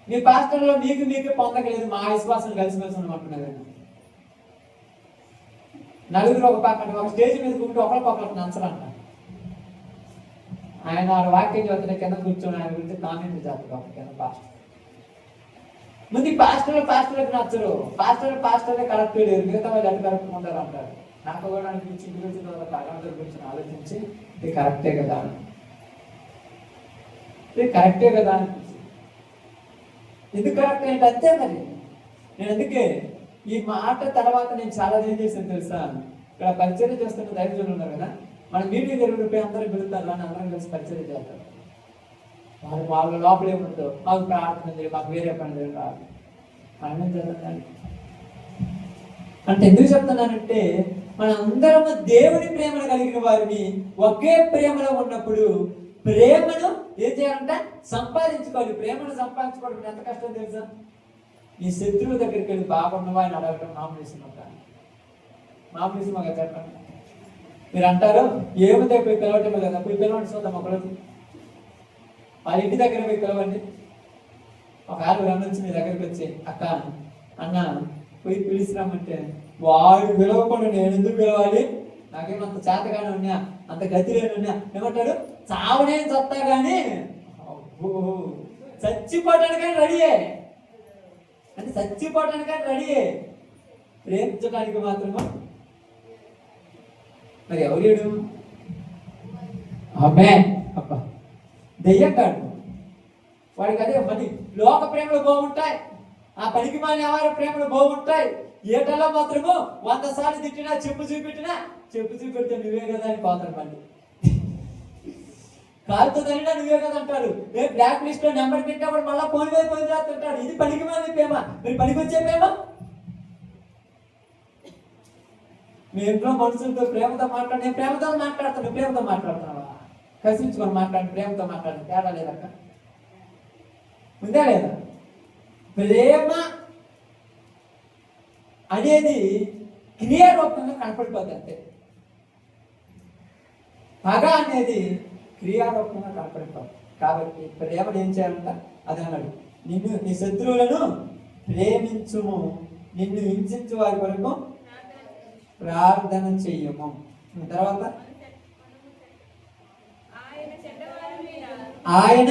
మీ పాస్టర్లో మీకు పొందగలేదు, మా విశ్వాసం కలిసిమెలిసి ఉండమంటున్నారు. నలుగురు ఒక పక్కన ఒక స్టేజ్ మీద కూర్చుంటే ఒకరికొకరికి నచ్చరంట. ఆయన వాక్యం చదువుతున్న కింద కూర్చొని ఆయన గురించి కామెంట్ చేస్తారు కింద పాస్టర్. ముందు పాస్టర్లకు నచ్చరు. పాస్టర్లే కరెక్ట్ లేరు, మిగతా వాళ్ళు ఎట్లా కరెక్ట్ ఉంటారు అంటారు. నాకు కూడా అనిపించి గురించి గురించి ఆలోచించి ఇది కరెక్టే కదా, ఇది కరెక్టే కదా అనిపించి. ఎందుకు కరెక్ట్ ఏంటి అంతే మరి. నేను అందుకే ఈ మాట తర్వాత నేను చాలా ఏం చేశాను తెలుసా, ఇక్కడ పరిచర్య చేస్తున్న దైవజనులు ఉన్నారు కదా, మన మీటింగ్ జరిగిపోయి అందరూ పిలుస్తారు అని అందరం కలిసి పరిచర్య చేస్తారు. వాళ్ళ లోపల ఏముంటుందో, మాకు ప్రార్థన ఉంది, మాకు వేరే పని రాదు మనం చేద్దాం. అంటే ఎందుకు చెప్తున్నానంటే, మన అందరము దేవుని ప్రేమను కలిగిన వారిని ఒకే ప్రేమలో ఉన్నప్పుడు ప్రేమను ఏం చేయాలంట, సంపాదించుకోవాలి. ప్రేమను సంపాదించుకోవడం ఎంత కష్టం తెలుసా. నీ శత్రువు దగ్గరికి వెళ్ళి బాగున్నవా అని అడగటం మామూలు చెప్పండి. మీరు అంటారు ఏమితే పోయి పిలవటమే కదా, పోయి పిలవండి చూద్దాం ఒకరోజు. వాళ్ళ ఇంటి దగ్గర పోయి పిలవండి. ఒక ఆరు నుంచి మీ దగ్గరికి వచ్చి, అక్క అన్న పోయి పిలిచిరామంటే వాడు పిలవకుండా నేను ఎందుకు పిలవాలి, నాకేమంత చేతగానే ఉన్నా, అంత గతి లేని ఉన్నా, ఏమంటాడు చావనే చస్తా కానీ చచ్చిపోవటానికని రెడీయే, అంటే చచ్చిపోవటానికని రెడీయే, ప్రేమించడానికి మాత్రమా. మరి ఎవరేడు అమ్మే అప్ప దెయ్యం కాడు వాడికి. అదే మరి లోక ప్రేమలు బాగుంటాయి, ఆ పనికి మాలిన ఎవరి ప్రేమలు బాగుంటాయి. ఏటల్లో మాత్రము 100 సార్లు తిట్టినా చెప్పు చూపెడితే నువ్వే కదా అని పోతారు. మళ్ళీ కాలుతో తల్లినా నువ్వే కదా అంటారు. బ్లాక్ లిస్ట్ లో నెంబర్ పెట్టినప్పుడు మళ్ళీ ఫోన్ చేస్తుంటాడు. ఇది పనికి మాలిన ప్రేమ. మీరు పనికి వచ్చే ప్రేమ. మీ ఇంట్లో మనుషులతో ప్రేమతో నేను ప్రేమతో మాట్లాడుతాను, ప్రేమతో మాట్లాడుతున్నావా, కసించుకొని మాట్లాడి ప్రేమతో మాట్లాడి తేడా లేదక్క, ఉందా లేదా. ప్రేమ అనేది క్రియారూపంగా కనపడిపోతుంది అంతే. పగ అనేది క్రియారూపంగా కనపడిపోతుంది. కాబట్టి ప్రేమను ఏం చేయాలంట, అది అన్నాడు, నీ శత్రువులను ప్రేమించుము, నిన్ను హింసించు వారి కొరకు ప్రార్థన చెయ్యము. తర్వాత ఆయన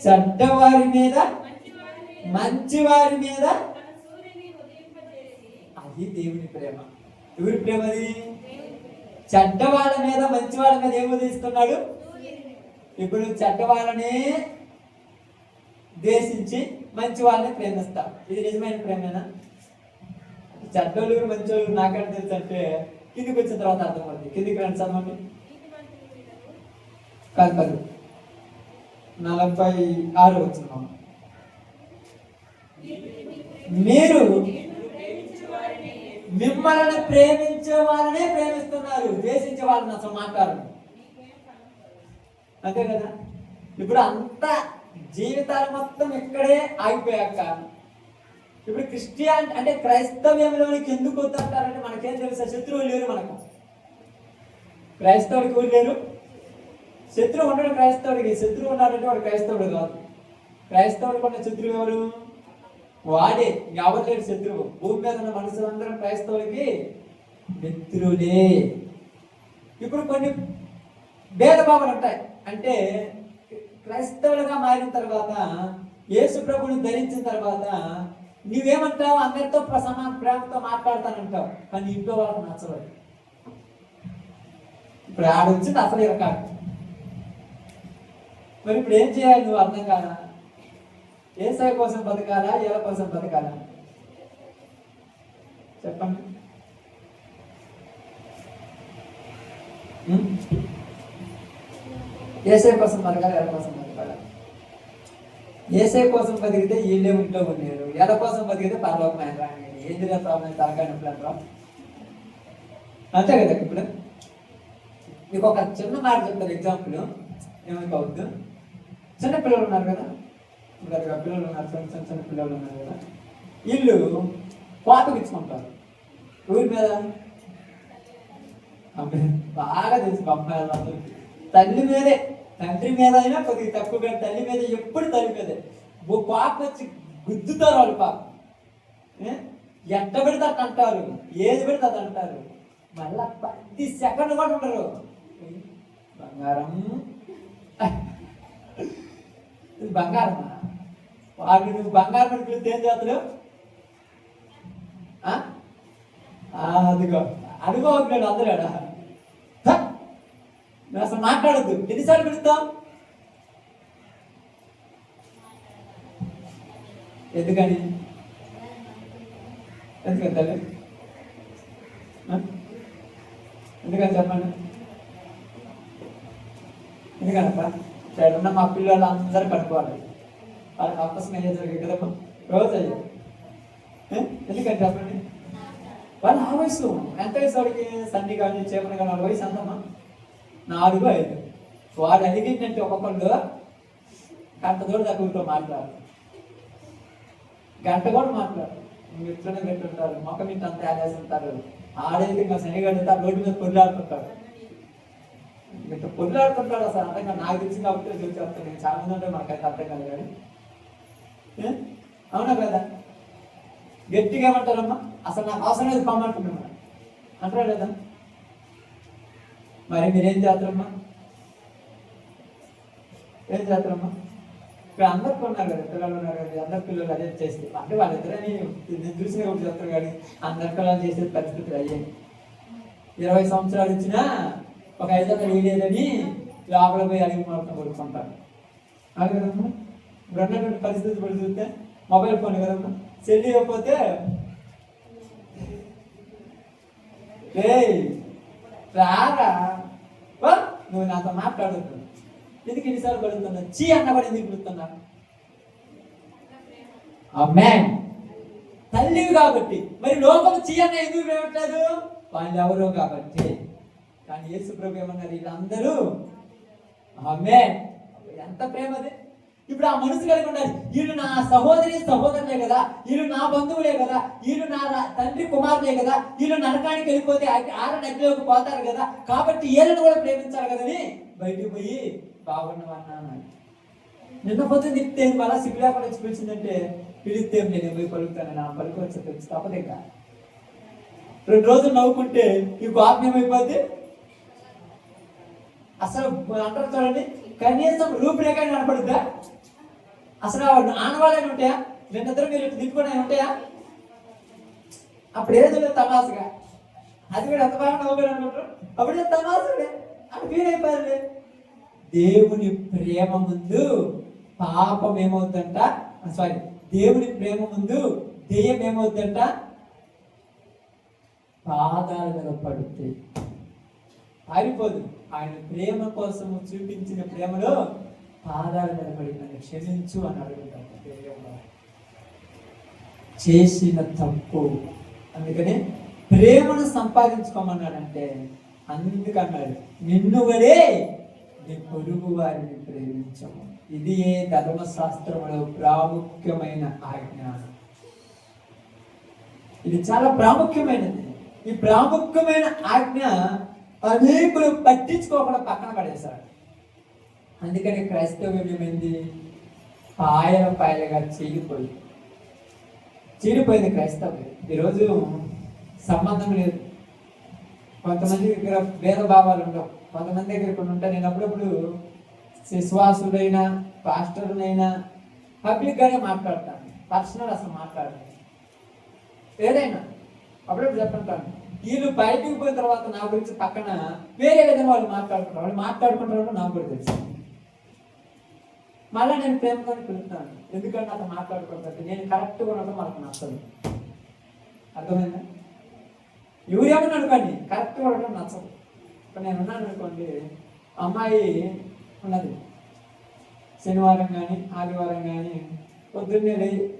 చెడ్డవారి మీద మంచివారి మీద, అది దేవుని ప్రేమ. ఎవరి ప్రేమ అది? చెడ్డవాళ్ళ మీద మంచి వాళ్ళ మీద ఏం ఉదయిస్తున్నాడు. ఇప్పుడు చెడ్డవాళ్ళనే ద్వేషించి మంచి వాళ్ళని ప్రేమిస్తాం. ఇది నిజమైన ప్రేమేనా? చెడ్డోళ్ళు మంచి వాళ్ళు నాకంటే తెలుసు అంటే కిందికి వచ్చిన తర్వాత అర్థమవుతుంది. కిందికి రండి చదవండి. కాదు 46 వచ్చిన, మీరు మిమ్మల్ని ప్రేమించే వాళ్ళనే ప్రేమిస్తున్నారు, ద్వేషించే వాళ్ళని అసలు మాట్లాడరు. అంతే కదా. ఇప్పుడు అంతా జీవితాలు మొత్తం ఇక్కడే ఆగిపోయాక, ఇప్పుడు క్రిస్టియాన్ అంటే క్రైస్తవ్యంలోనికి ఎందుకు వద్దంటారంటే మనకేం తెలుసా, శత్రువులు లేరు మనకు. క్రైస్తవుడికి ఊరు లేరు, శత్రువు ఉండడు క్రైస్తవుడికి. శత్రువు ఉన్నాడంటే వాడు క్రైస్తవుడు కాదు. క్రైస్తవుడికి ఉన్న శత్రువు ఎవరు? వాడే, ఎవరు లేడు శత్రువు. భూమి మీద ఉన్న మనుషులందరం క్రైస్తవులకి మిత్రులే. ఇప్పుడు కొన్ని భేదభావాలు ఉంటాయి. అంటే క్రైస్తవులుగా మారిన తర్వాత, యేసు ప్రభుని ధరించిన తర్వాత నువ్వేమంటావు, అందరితో ప్రేమతో మాట్లాడతానంటావు, కానీ ఇంట్లో వాళ్ళకి నచ్చదు. ఇప్పుడు ఆడొచ్చింది అసలు ఇరకాడు. మరి ఇప్పుడు ఏం చేయాలి నువ్వు అర్థం కాదా? ఏసై కోసం బతకాలా, ఏల కోసం బతకాలా చెప్పండి. ఏసై కోసం బతకాలా, ఏల కోసం బతకాలా? ఏసై కోసం బతికితే వీళ్ళే ఇంట్లో ఉన్నారు, ఎద కోసం బతికితే పరలోకమైన రాని. ఏంటి ప్రాబ్లం? తలకాయ నొప్పులు అంటారా? అంతే కదా. ఇప్పుడు మీకు ఒక చిన్న మాట చెప్తారు, ఎగ్జాంపుల్ ఏమైపోవద్దు. చిన్న పిల్లలు ఉన్నారు కదా, ఇప్పుడు పిల్లలు ఉన్నారు, చిన్న చిన్న పిల్లలు ఉన్నారు కదా, వీళ్ళు కోపం ఇచ్చుకుంటారు ఊరి మీద. బాగా తెలుసు అమ్మాయిలు తల్లి మీదే, తండ్రి మీద అయినా కొద్దిగా తక్కువగా, తల్లి మీద ఎప్పుడు తల్లి మీదే పాప వచ్చి గుద్దుతారు వాళ్ళు. పాప ఎట్ట పెడితే అట్ట అంటారు, ఏది పెడితే అది అంటారు. మళ్ళా 10 సెకండ్లు కూడా ఉండరు. బంగారం బంగారమా? వాడు నువ్వు బంగారం అని పిలిస్తే ఏం చేస్తాడు? అదిగో అనుభవజ్ఞుడు అందరాడా? నువ్వు అసలు మాట్లాడద్దు. ఎన్నిసార్లు పిలుస్తాం? ఎందుకని? ఎందుకని తల్లి? ఎందుకని చెప్పండి. ఎందుకనప్ప ఇక్కడ ఉన్న మా పిల్లలు అందరూ కనుక్కోవాలి. వాళ్ళకి అవకాశం అయ్యే జరిగే కదమ్మా, రోజు అయ్యే. ఎందుకని చెప్పండి. వాళ్ళు ఆ వయసు ఎంత వయసు? వాడికి సండి కానీ చేపలు కానీ వాళ్ళ వయసు ఎంతమ్మా? 4, 5. వాడు అడిగిందంటే ఒక్కొక్కళ్ళు గంట దూరం దగ్గరతో మాట్లాడారు, గంట కూడా మాట్లాడు. ఇట్లనే పెట్టుంటారు, మొక్క మీద అంతా యాదేసి ఉంటారు. ఆడైతే ఇంకా శనిగడుతారు, రోడ్డు మీద పొల్లాడుతుంటారు. ఇంత పొల్లాడుతుంటాడు అసలు అర్థం కాదు. నాకు తెలిసి కాబట్టి చూసి చెప్తాను. నేను చాలా మంది ఉంటే మనకైతే అర్థం కాదు కానీ. అవునా కదా? గట్టిగా ఏమంటారమ్మా? అసలు నాకు అవసరం లేదు పమ్మంటున్నా అంటారా లేదా? మరి మీరేం చేస్తారమ్మా? ఏం చేస్తారమ్మా? ఇక్కడ అందరికి ఉన్నారు కదా, పిల్లలు ఉన్నారు కదా, అందరి పిల్లలు అదే చేస్తే అంటే వాళ్ళిద్దరని నేను చూసిన ఒకటి చెప్తారు కానీ అందరి పిల్లలు చేసే పరిస్థితులు అయ్యాయి. 20 సంవత్సరాలు ఇచ్చినా ఒక 500 వేయలేదని లోపల పోయి అడిగి మొత్తం కొడుకుంటారు. అది కదమ్మా ఇప్పుడు ఉన్నటువంటి పరిస్థితి కూడా చూస్తే. మొబైల్ ఫోన్ కదమ్మా, సెల్ ఇవ్వకపోతే రారా నువ్వు నాతో మాట్లాడద్దు. ఎందుకు ఎన్నిసార్లు పడుతున్నా? చీ అన్న కూడా ఎందుకు పిలుస్తున్నా? ఆమేన్. తల్లివి కాబట్టి. మరి లోకం చీ అన్న ఎందుకు వేయట్లేదు? వాళ్ళు ఎవరో కాబట్టి. కానీ యేసు ప్రభు ఏమన్నారు? వీళ్ళందరూ ఆమేన్. ఎంత ప్రేమది! ఇప్పుడు ఆ మనసు కలిగి ఉండాలి. వీళ్ళు నా సహోదరులే కదా, వీళ్ళు నా బంధువులే కదా, వీళ్ళు నా తండ్రి కుమారులే కదా, వీళ్ళు నరకానికి వెళ్ళిపోతే నదిలోకి పోతారు కదా, కాబట్టి వీళ్ళని కూడా ప్రేమించాలి కదని బయటికి పోయి బాగున్నవన్నా అన్నాడు. నిన్న పొద్దున్న తిప్పితే మళ్ళా సిగ్గు లేకుండా వచ్చి పిలిచిందంటే పిలిస్తే నేను పోయి పలుకుతాను, నా పలుకు వచ్చి తెలుసు తప్పదే కదా. 2 రోజులు నవ్వుకుంటే ఈ కోపం ఏమైపోద్ది? అసలు అంటారు చూడండి, కనీసం రూపురేఖ కనపడుద్దా? అసలు ఆనవాళ్ళని ఉంటాయా? నిన్నిద్దరు మీరు దిక్కునే ఉంటాయా? అప్పుడు ఏదో తమాసుగా, అది కూడా ఎంత బాగా నవ్వుగా అనుకుంటారు. అప్పుడే తమాసుడే అని ఫీల్ అయిపోయారు. దేవుని ప్రేమ ముందు పాపం ఏమవుతుందంట? సారీ, దేవుని ప్రేమ ముందు దెయ్యం ఏమవుతుందంట? పాదాల మీద పడుతుంది, ఆరిపోదు. ఆయన ప్రేమ కోసం చూపించిన ప్రేమలో పాదాల మీద పడి నన్ను క్షమించు అని అడుగుతాడు. చేసిన తప్పు అందుకని ప్రేమను సంపాదించుకోమన్నాడంటే అందుకన్నాడు, నిన్ను వలే నీ పొరుగు వారిని ప్రేమించము. ఇది ధర్మశాస్త్రంలో ప్రాముఖ్యమైన ఆజ్ఞ. ఇది చాలా ప్రాముఖ్యమైనది. ఈ ప్రాముఖ్యమైన ఆజ్ఞ అనేకులు పట్టించుకోకుండా పక్కన పడేశారు. అందుకని క్రైస్తవ్యం ఏమైంది? పాయలుగా చీలిపోయింది క్రైస్తవ్యం. ఈరోజు సంబంధం లేదు. కొంతమంది దగ్గర భేదభావాలు ఉండవు, కొంతమంది దగ్గర కొన్ని ఉంటాయి. నేను అప్పుడప్పుడు విశ్వాసుడైనా పాస్టర్నైనా పబ్లిక్గానే మాట్లాడతాను, పర్సనల్ అసలు మాట్లాడతాను. ఏదైనా అప్పుడప్పుడు చెప్తుంటాను. వీళ్ళు బయటికి పోయిన తర్వాత నా గురించి పక్కన వేరే విధంగా వాళ్ళు మాట్లాడుకుంటారు నాకు కూడా తెలుసు. మళ్ళీ నేను ప్రేమతో పిలుస్తాను, ఎందుకంటే నాతో మాట్లాడుకుంటాను. నేను కరెక్ట్గా ఉండడం వాళ్ళకి నచ్చదు. అర్థమైందా? ఎవరేమన్నా అనుకోండి, కరెక్ట్గా ఉండడం నచ్చదు. ఇప్పుడు నేను ఉన్నాను అనుకోండి, అమ్మాయి ఉన్నది, శనివారం కానీ ఆదివారం కానీ పొద్దున్నే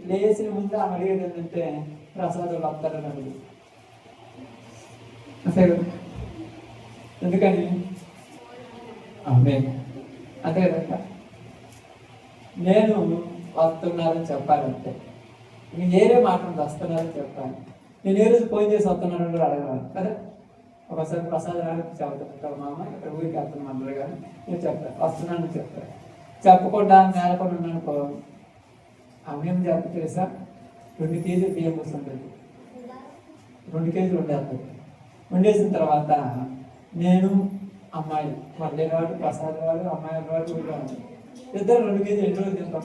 లేచిన ముందు ఆమె అడిగేది ఏంటంటే ప్రసాదాలు వస్తారని అడిగి అంతే కదా. ఎందుకని అంతే కదా. నేను వస్తున్నానని చెప్పాలంటే నేను ఏరే మాట వస్తున్నానని చెప్పాను. నేను ఏ రోజు ఫోన్ చేసి వస్తున్నాను కూడా అడగలను కదా. ఒకసారి ప్రసాదాలు చెబుతాను, మామ ఇక్కడ ఊరికి వెళ్తున్నాం అందరూ కానీ నేను చెప్తాను వస్తున్నానని చెప్తాను. చెప్పకుండా నేలకుండా ఉన్నానుకో ఆమె ఏం చెప్ప తెలుసా, 2 కేజీలు బియ్యం వస్తుంటుంది, 2 కేజీలు వండేస్తుంది. వండేసిన తర్వాత నేను అమ్మాయి మళ్ళీ వాడు ప్రసాద్ వాడు అమ్మాయి వాడు ఊరిలో ఉంటాడు. ఇద్దరు 2 కేజీలు ఎన్ని రోజులు తింటాం.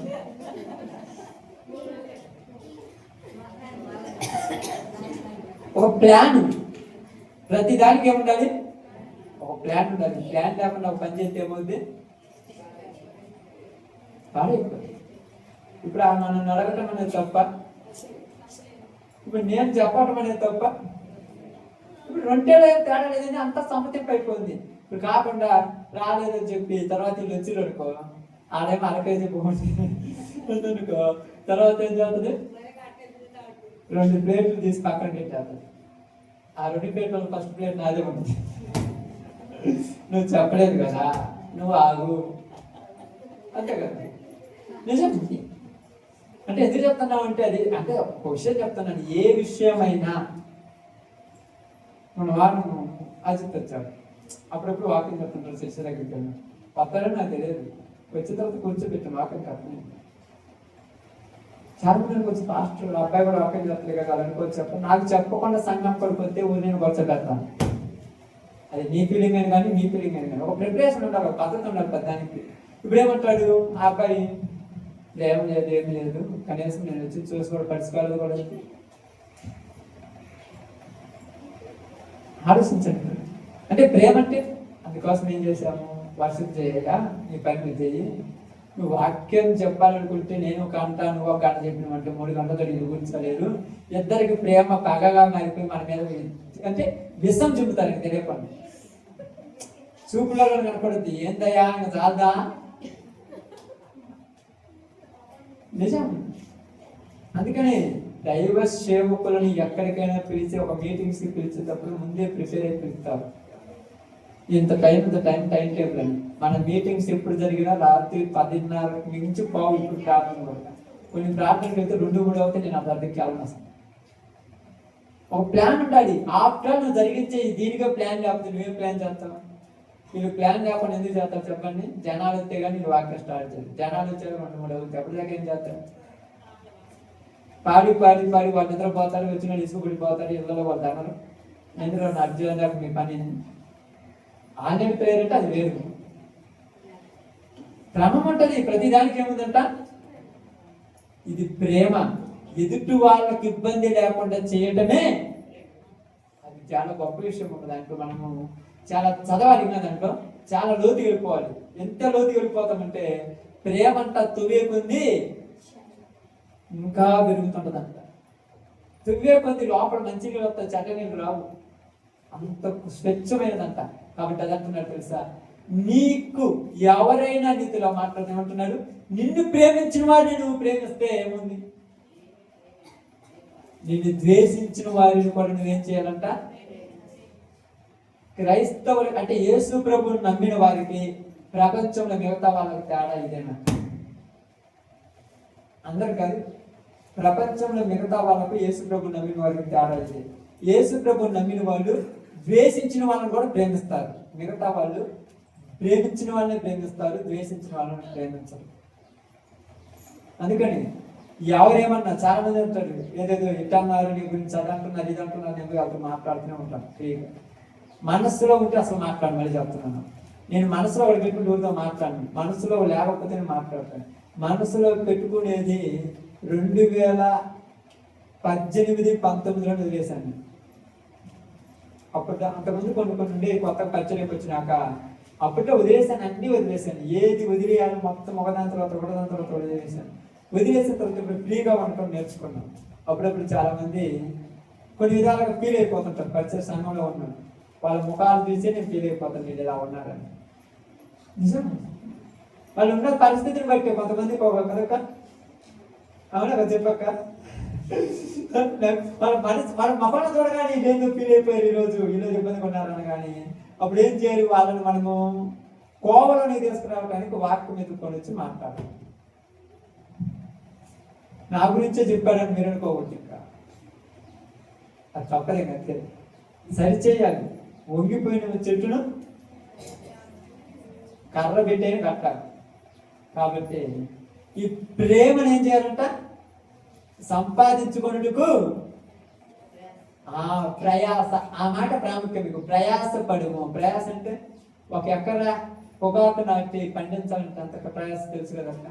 ఒక ప్లాన్, ప్రతి దానికి ఏముండాలి, ఒక ప్లాన్ ఉండాలి. ప్లాన్ లేకుండా ఒక పని చేస్తే ఏమవుద్ది, పాడైపోతుంది. ఇప్పుడు నన్ను అడగటం అనేది తప్ప, ఇప్పుడు నేను చెప్పటం అనేది తప్ప. ఇప్పుడు 2 తేడా లేదని అంత సమతింపు అయిపోయింది. ఇప్పుడు కాకుండా రాలేదని చెప్పి తర్వాత వీళ్ళు వచ్చిరు అనుకో, ఆడేమో అరకేజీ పోతుంది అనుకో, తర్వాత ఏం చేస్తుంది, 2 ప్లేట్లు తీసి పక్కన పెట్టేస్తుంది. ఆ 2 ప్లేట్ల ఫస్ట్ ప్లేట్ నాదే ఉంటుంది. నువ్వు చెప్పలేదు కదా, నువ్వు ఆగు, అంతే కదా. నిజం. అంటే ఎందుకు చెప్తున్నావు అంటే అది అంటే ఒక విషయం చెప్తున్నాను. ఏ విషయమైనా మన వారు అజిత్ వచ్చాడు, అప్పుడప్పుడు వాకింగ్ చెప్తుంటారు శిష్య దగ్గరికి వెళ్ళి వస్తాడని నాకు తెలియదు. వచ్చిన తర్వాత కూర్చోబెట్టాను వాకింగ్ అర్థం. చాలా మంది వచ్చి పాస్టర్ అబ్బాయి కూడా వాకింగ్ చెప్తారు కదా అనుకోవచ్చు చెప్పాను. నాకు చెప్పకుండా సంఘం పడిపోతే నేను కూర్చోబెడతాను. అది నీ ఫీలింగ్ అని కానీ మీ ఫీలింగ్ అని కానీ ఒక ప్రిపరేషన్ ఉండాలి, ఒక పద్ధతి ఉండాలి దానికి. ఇప్పుడు ఏమంటాడు ఆ అబ్బాయి, ఏం లేదు ఏం లేదు కనీసం నేను వచ్చి చూసి కూడా పడుచుకోలేదు కూడా. ఆలోచించండి. అంటే ప్రేమ అంటే అందుకోసం ఏం చేశాము, వర్షం చేయక నీ పని మీద చేయి. నువ్వు వాక్యం చెప్పాలనుకుంటే నేను ఒక గంట నువ్వు ఒక గంట చెప్పినవంటే 3 గంటలతో ఇది గురించలేదు. ఇద్దరికి ప్రేమ పగగా మారిపోయి మన మీద అంటే విషం చూపుతారు తెలియకుండా. చూపులలో కనపడుద్ది, ఏందయ్యా ఇంకా చాలదా. నిజం. అందుకని దైవ సేవకులను ఎక్కడికైనా పిలిచి ఒక మీటింగ్స్కి పిలిచేటప్పుడు ముందే ప్రిపేర్ అయి పిలుస్తారు. ఇంత టైం టేబుల్ అని. మన మీటింగ్స్ ఎప్పుడు జరిగినా రాత్రి 10:30 నుంచి పావు. ఇప్పుడు ప్రార్థన కూడా కొన్ని ప్రార్థనలు వెళ్తే 2-3 అవుతాయి. నేను అర్థంకి వెళ్ళను వస్తాను. ఒక ప్లాన్ ఉండాలి. ఆఫ్టర్ నువ్వు జరిగించే దీనిగా ప్లాన్ లేకపోతే నువ్వేం ప్లాన్ చేస్తావు. వీళ్ళు ప్లాన్ లేకుండా ఎందుకు చేస్తారు చెప్పండి. జనాలు వస్తే కానీ నేను వాక్యం స్టార్ట్ చేయాలి. జనాలు వచ్చాక 2-3 అవుతుంది. ఎప్పటిదాకా ఏం చేస్తారు, పాడి వాళ్ళు నిద్రపోతారు, వచ్చిన ఇసుకుడిపోతారు, ఇళ్ళలో వాళ్ళు ధనరు. ఎందుకు అర్జున్ దాకా మీ పని ఆన్లైన్ ప్రేయర్ అంటే అది వేరు. క్రమం ఉంటుంది. ప్రతిదానికి ఏముందంట, ఇది ప్రేమ. ఎదుటి వాళ్ళకి ఇబ్బంది లేకుండా చేయటమే అది చాలా గొప్ప విషయం. దాంట్లో మనము చాలా చదవాలి, దాంట్లో చాలా లోతుకి వెళ్ళిపోవాలి. ఎంత లోతుకి వెళ్ళిపోతామంటే ప్రేమ అంట తువ్వే కొంది ఇంకా పెరుగుతుంటదంట. తువ్వే కొంది లోపల మంచి నీళ్ళు వస్తాయి, చెడ్డ నీళ్ళు రావు. అంత స్వచ్ఛమైనదంట. కాబట్టి అది అంటున్నాడు తెలుసా, నీకు ఎవరైనా నీతిలో మాట్లాడితే ఏమంటున్నాడు, నిన్ను ప్రేమించిన వారిని నువ్వు ప్రేమిస్తే ఏముంది, నిన్ను ద్వేషించిన వారిని కూడా నువ్వేం చేయాలంట. క్రైస్తవులు అంటే యేసు ప్రభువుని నమ్మిన వారికి ప్రపంచంలో మిగతా వాళ్ళకి తేడా ఇదేనా, అందరు కాదు. ప్రపంచంలో మిగతా వాళ్ళకు యేసు ప్రభువుని నమ్మిన వారికి తేడా ఇదే. యేసు ప్రభువుని నమ్మిన వాళ్ళు ద్వేషించిన వాళ్ళని కూడా ప్రేమిస్తారు. మిగతా వాళ్ళు ప్రేమించిన వాళ్ళని ప్రేమిస్తారు, ద్వేషించిన వాళ్ళని ప్రేమించరు. అందుకని ఎవరేమన్నా చాలా మంది ఉంటారు, ఏదేదో ఇట్టన్నారు నీ గురించి అది అంటున్నారు ఇది అంటున్నారు, ఎందుకు వాళ్ళతో మాట్లాడుతూనే ఉంటాను ఫ్రీగా. మనస్సులో ఉంటే అసలు మాట్లాడు. మళ్ళీ చెప్తున్నాను, నేను మనసులో ఒకటి పెట్టుకుని ఊరితో మాట్లాడను. మనసులో లేకపోతే నేను మాట్లాడతాను. మనసులో పెట్టుకునేది 2018-19లో వదిలేశాను. అప్పుడు అంతకుముందు కొన్ని ఉండే కొత్త కల్చర్కి వచ్చినాక అప్పట్లో వదిలేసాను, అన్నీ వదిలేసాను. ఏది వదిలేయాలి మొత్తం ఒకదాని తర్వాత వదిలేసాను. వదిలేసిన తర్వాత ఇప్పుడు ఫ్రీగా ఉండటం నేర్చుకున్నాను. అప్పుడప్పుడు చాలా మంది కొన్ని విధాలుగా ఫీల్ అయిపోతుంటారు. కల్చర్ సంఘంలో ఉన్నాను, వాళ్ళ ముఖాలు చూసి నేను ఫీల్ అయిపోతాను, నేను ఇలా ఉన్నారని. నిజం. వాళ్ళు ఉన్న పరిస్థితిని బట్టి కొంతమందికి ఒక కనుక అవునా కదా చెప్పక్క వాళ్ళ మనసు వాళ్ళ మొక్కలను చూడగానే ఇదేందుకు ఫీల్ అయిపోయారు ఈరోజు ఇబ్బంది కొన్నారని కానీ అప్పుడు ఏం చేయాలి? వాళ్ళని మనము కోవలోని తీసుకురావడానికి వాక్యం ఎదుర్కొని వచ్చి మాట్లాడాలి. నా గురించే చెప్పాడని మీరు అనుకోవచ్చు. ఇంకా అది తప్పదే అంతే, సరిచేయాలి. వంగిపోయిన చెట్టును కర్ర పెట్టేని కట్టాలి. కాబట్టి ఈ ప్రేమను ఏం చేయాలంట? సంపాదించుకొనుటకు ప్రయాస. ఆ మాట ప్రాముఖ్యం. మీకు ప్రయాసపడుము. ప్రయాస అంటే ఒక ఎకరా పొగాకు నాటి పండించాలంటే అంత ప్రయాస తెలుసు కదంట.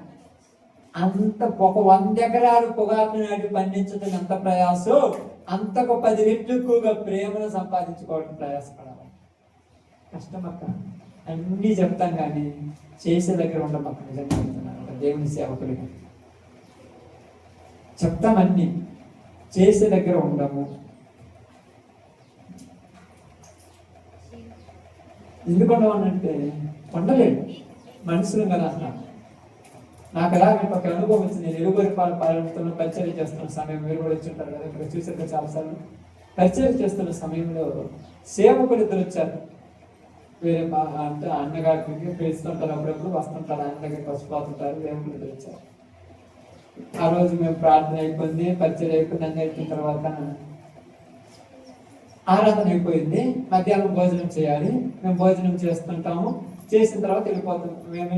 అంత ఒక 100 ఎకరాలు పొగాకు నాటి పండించడం ఎంత ప్రయాసో అంతకు 10 రెట్లు ఎక్కువగా ప్రేమను సంపాదించుకోవడం ప్రయాసపడాలి. కష్టమక్క. అన్నీ చెప్తాం కానీ చేసే దగ్గర ఉండమక్క. నిజంగా చెప్తున్నాను, దేవుని సేవకుడిగా చెప్తామన్నీ, చేసే దగ్గర ఉండము. ఎందుకు ఉండవనంటే ఉండలేదు, మనుషులు కదా అన్నాను. నాకు ఎలాగంటే ఒక అనుభవం వచ్చింది. నేను ఎలుగురి పాలనతో పరిచయం చేస్తున్న సమయం, మీరు కూడా వచ్చి ఉంటారు కదా, ఇక్కడ చూసారు చాలాసార్లు. పరిచయం చేస్తున్న సమయంలో సేవకులు ఇద్దరు వచ్చారు. వేరే అంటే అన్నగారికి పిలుస్తుంటారు, అప్పుడప్పుడు వస్తుంటారు, ఆయన దగ్గరికి వచ్చిపోతుంటారు. సేవకులు ఇద్దరు వచ్చారు. ఆ రోజు మేము ప్రార్థన అయిపోయింది, పరిచయం అయిపోయింది. అన్నీ అయిపోయిన తర్వాత ఆరాధన అయిపోయింది. మధ్యాహ్నం భోజనం చేయాలి. మేము భోజనం చేస్తుంటాము. చేసిన తర్వాత వెళ్ళిపోతాం.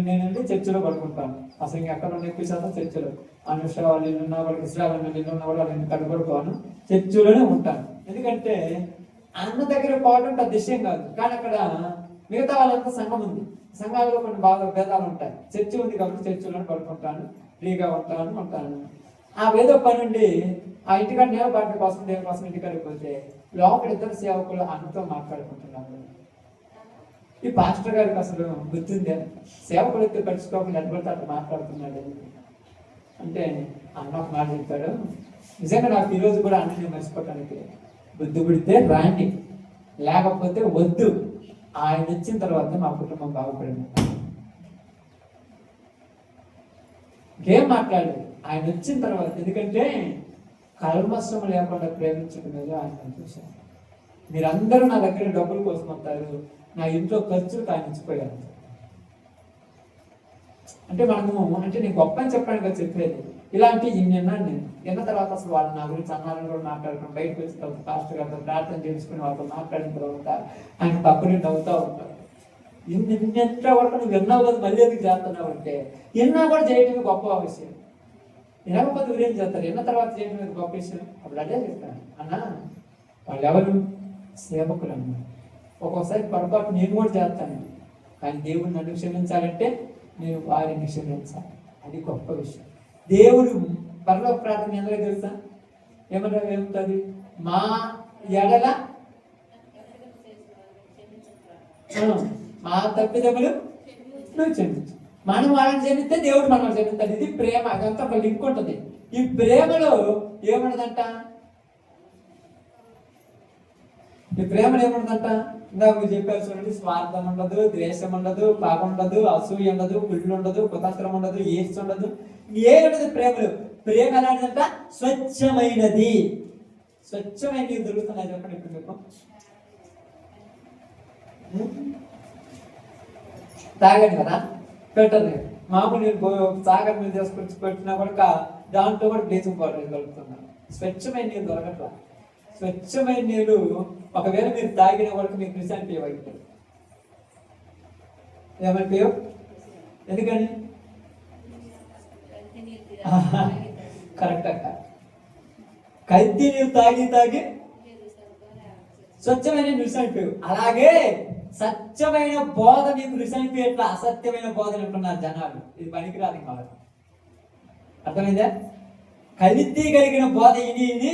నేనంటే చర్చిలో పడుకుంటాను. అసలు ఎక్కడ ఉన్న ఎక్కువ శాతం చర్చిలో. అనుష వాళ్ళు ఇల్లు ఉన్నా కూడా, ఇస్రాయల్ ఇల్లు ఉన్నా కూడా వాళ్ళని కడుపడుకోను, చర్చిలోనే ఉంటాను. ఎందుకంటే అన్న దగ్గర పోవడం పెద్ద విషయం కాదు. కానీ అక్కడ మిగతా వాళ్ళంతా సంఘం ఉంది. సంఘాలలో కొన్ని బాగా భేదాలు ఉంటాయి. చర్చి ఉంది కాబట్టి చర్చిలోనే పడుకుంటాను, ఫ్రీగా ఉంటాను. ఆ ఏదో పని ఉండి ఆ ఇంటికాడ నిలబడ్డ కోసం దేని కోసం ఇంటికాడికి పోతే లోపల ఇద్దరు సేవకులు అన్నతో మాట్లాడుకుంటున్నారు. ఈ పాస్టర్ గారికి అసలు గుర్తుందే, సేవకులు ఎత్తి పడుచుకోకుండా ఎడబడితే అట్లా మాట్లాడుతున్నాడు అంటే అన్న ఒక మాట చెప్పాడు. నిజంగా నాకు ఈరోజు కూడా అన్నని మర్చిపోవటానికి బుద్ధి పుడితే రాండి, లేకపోతే వద్దు. ఆయన వచ్చిన తర్వాత మా కుటుంబం బాగుపడింది. ఇంకేం మాట్లాడలేదు ఆయన వచ్చిన తర్వాత. ఎందుకంటే కల్మషం లేకుండా ప్రేమించడం మీద ఆయన చూశాను. మీరందరూ నా దగ్గర డబ్బుల కోసం వస్తారు, నా ఇంట్లో ఖర్చులు కానిచ్చిపోయాను. అంటే మనము అంటే నేను గొప్ప అని చెప్పడానికి చెప్పలేదు. ఇలాంటి ఇన్నాను నేను విన్న తర్వాత అసలు వాళ్ళు నా గురించి అన్నారని కూడా మాట్లాడుకుని బయటకు వచ్చిన తర్వాత పాస్టర్ గారితో ప్రార్థన చేసుకుని వాళ్ళతో మాట్లాడిన తర్వాత ఆయన తప్పుని నవ్వుతూ ఉంటారు. ఇన్నింత వరకు నువ్వు విన్నావు కదా, మళ్ళీ ఎందుకు చేస్తున్నావు అంటే విన్నా కూడా చేయటం గొప్ప విషయం. వినకపోతే గురేం చేస్తారు, విన్న తర్వాత చేయడం గొప్ప విషయం. అప్పుడు అదే చెప్తాను అన్న, వాళ్ళు ఎవరు? సేవకులు అన్న. ఒక్కోసారి పొరపాటు నేను కూడా చేస్తాను, కానీ దేవుడు నన్ను క్షమించాలంటే నేను వారిని క్షమించాలి. అది గొప్ప విషయం. దేవుడు పరలోక ప్రార్థన ఎందుకు తెలుసా? ఏముంటుంది? మా ఎడల మా తప్పిదములు నువ్వు క్షమించు. మనం వాళ్ళని క్షమిస్తే దేవుడు మనం క్షమిస్తాడు. ఇది ప్రేమ. అదంతా ఒక లింక్ ఉంటుంది. ఈ ప్రేమలో ఏముండదంట? ఈ ప్రేమలో ఏముండదంట? ఇందాక మీరు చెప్పారు చూడండి, స్వార్థం ఉండదు, ద్వేషం ఉండదు, పాపం ఉండదు, అసూయ ఉండదు, కుళ్ళు ఉండదు, కుతంత్రం ఉండదు, ఏడ్స్ ఉండదు, ఏ ఉండదు ప్రేమలో. ప్రేమ ఎలాంటిదంట? స్వచ్ఛమైనది. స్వచ్ఛమైన నీరు దొరుకుతున్నాయి చెప్పండి ఇప్పుడు మీకు. తాగండి కదా, పెట్టదు. మామూలు నీరు సాగర్ మీద తీసుకొచ్చి పెట్టినా కూడా దాంట్లో కూడా బ్లీచింగ్ పౌడర్ దొరుకుతున్నాను. స్వచ్ఛమైన నీరు దొరకట్లా. స్వచ్ఛమైన నీరు ఒకవేళ మీరు తాగిన వరకు మీకు రిజల్ట్ ఇవ్వగలుగుతారు. ఏమంటావు? ఎందుకని? కరెక్ట్ అక్క. కల్తీ నీరు తాగి స్వచ్ఛమైన రిజల్ట్. అలాగే సత్యమైన బోధ మీకు రిజల్ట్ ఎట్లా? అసత్యమైన బోధలు ఉంటున్నారు జనాలు. ఇది పనికిరాదు కాదు. అర్థమైందా? కల్తీ కలిగిన బోధ ఇది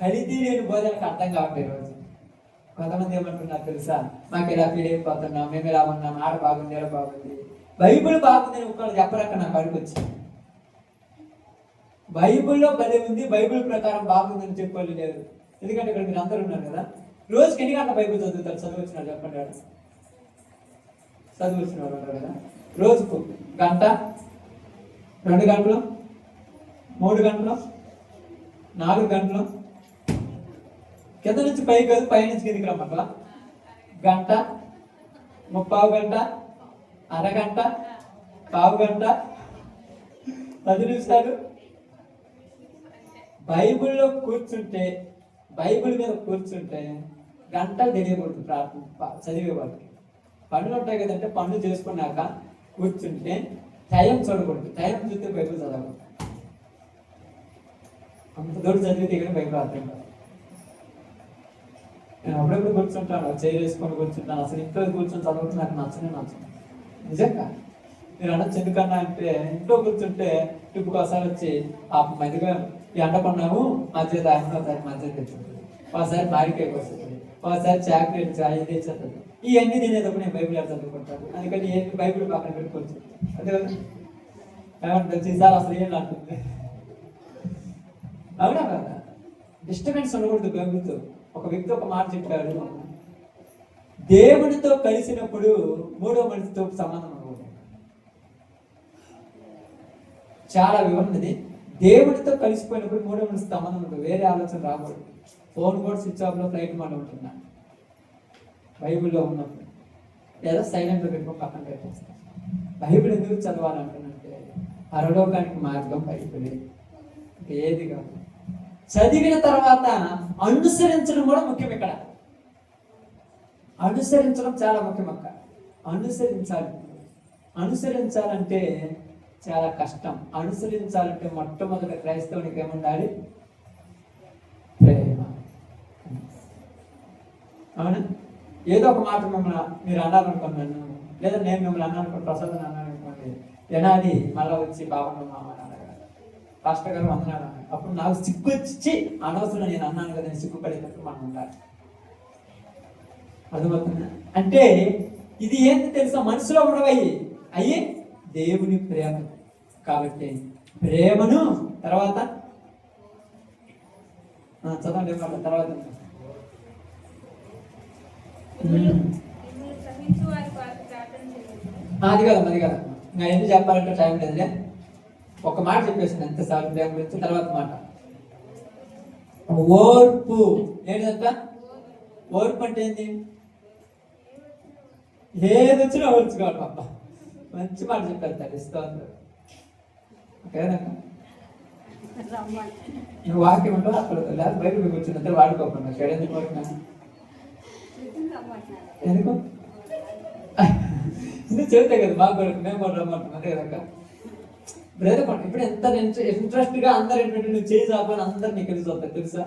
కల్తీ లేని బోధలకు అర్థం కావట్లేదు రోజు. కొంతమంది ఏమంటున్నారు తెలుసా? మాకు ఇలా ఫీల్ అయిపోతున్నాం, మేము ఇలా ఉన్నాం, ఆడ బాగుంది, ఎలా బాగుంది, బైబుల్ బాగుందని ఒక్కళ్ళు చెప్పరక్క. నాకు అడుగుచ్చి బైబుల్లో భలే ఉంది, బైబుల్ ప్రకారం బాగుందని చెప్పాలి లేదు. ఎందుకంటే ఇక్కడ మీరు అందరూ ఉన్నారు కదా, రోజుకి ఎన్ని గంటల బైబుల్ చదువుతారు? చదువు వచ్చినారు చెప్పండి. చదువు వచ్చిన వాళ్ళు ఉన్నారు కదా, రోజుకు గంట, 2 గంటలు, 3 గంటలు, 4 గంటలు, కింద నుంచి పైకి కాదు, పై నుంచి కిందికి రమ్మంటా. గంట, 3/4 గంట, అరగంట, పావు గంట, 10 నిమిషాలు. బైబిల్లో కూర్చుంటే, బైబిల్ మీద కూర్చుంటే గంటలు తెలియకూడదు. ప్రార్థన చదివే వాళ్ళకి పనులు ఉంటాయి కదంటే, పనులు చేసుకున్నాక కూర్చుంటే టైం చూడకూడదు. టైం చూస్తే బైబిల్ చదవకూడదు. అంత దూరం చదివితే కానీ బైబిల్ అర్థం కాదు. నేను అప్పుడప్పుడు కూర్చుంటాను, చేసుకొని కూర్చుంటాను. అసలు ఇంట్లో కూర్చొని చదవడం నాకు నచ్చను. నిజంగా మీరు అనొచ్చు, ఎందుకన్నా అంటే ఇంట్లో కూర్చుంటే టిప్పుకోసారి వచ్చి మధ్యగా ఎండకున్నాము మధ్య దాని మధ్య తెచ్చుంటుంది. ఒకసారి మామిడికాయకి వస్తుంది, ఒకసారి చాక్లెట్ ఇది తెచ్చేస్తుంది. ఇవన్నీ తినేటప్పుడు నేను బైబిల్ చదువుకుంటాను. అందుకని ఏంటి బైబిల్ పక్కన పెట్టుకోవచ్చు. అదే కదా ఏమంటుంది, ఈసారి అసలు ఏం అంటుంది. అవునా కదా? డిస్టర్బెన్స్ ఉండకూడదు బైబిల్తో. ఒక వ్యక్తి ఒక మాట చెప్పాడు, దేవుడితో కలిసినప్పుడు 3వ మనిషితో సంబంధం ఉండకూడదు. చాలా వివరణది. దేవుడితో కలిసిపోయినప్పుడు 3వ మనిషి సంబంధం ఉండదు. వేరే ఆలోచన రాకూడదు. ఫోన్ కూడా స్విచ్ ఆఫ్లో ఫ్లైట్ మాట ఉంటున్నా బైబిల్లో ఉన్నప్పుడు, లేదా సైలెంట్లో పెట్టుకొని పక్కన పెట్టేస్తాం. బైబిల్ ఎందుకు చదవాలంటున్నంటే పరలోకానికి మార్గం బైబిలే, ఏది కాదు. చదివిన తర్వాత అనుసరించడం కూడా ముఖ్యం. ఇక్కడ అనుసరించడం చాలా ముఖ్యం. అక్క అనుసరించాలంటే చాలా కష్టం. అనుసరించాలంటే మొట్టమొదటి క్రైస్తవునికి ఏముండాలి? ప్రేమ. అవునా? ఏదో ఒక మాట మిమ్మల్ని మీరు అన్నారనుకున్నాను, లేదా నేను మిమ్మల్ని అన్నాను, ప్రసాద్ అన్నాను అనుకోండి, ఎనాది మళ్ళీ వచ్చి బాబా మామ పాస్టర్ గారు అన్నాడు. అప్పుడు నాకు సిగ్గు వచ్చి అనవసరం నేను అన్నాను కదా, నేను సిగ్గుపడేటట్టు మనం ఉండాలి. అర్థమవుతుందా? అంటే ఇది ఏంటి తెలుసా? మనసులో ఉండవయ్యి దేవుని ప్రేమ. కాబట్టి ప్రేమను తర్వాత చదవండి. తర్వాత అది కదా ఇంకా ఎందుకు చెప్పాలంటే టైం లేదులే. ఒక మాట చెప్పేసింది ఎంతసార్లు ప్రేమ గురించి. తర్వాత మాట ఓర్పు. ఏంటంట ఓర్పు అంటే ఏంటి? ఏది వచ్చినా ఓర్చుకోవాలి. పాప మంచి మాట చెప్పారు తెలుస్తూ. ఓకేనా? నువ్వు వాక్యం ఉంటావు అక్కడ లేదా బయటకు కూర్చుంటే వాడుకోకుండా ఎందుకు కోరుకున్నా? ఎందుకు చెబుతాయి కదా మాకు కొరకు మేము కూడా రమ్మంటాం. అదే కదా బ్రదర్. ఇప్పుడు ఎంత ఇంట్రెస్ట్గా అందరు ఏంటంటే నువ్వు చేయి చాపని అందరు నీకు కలిసి వస్తారు తెలుసా?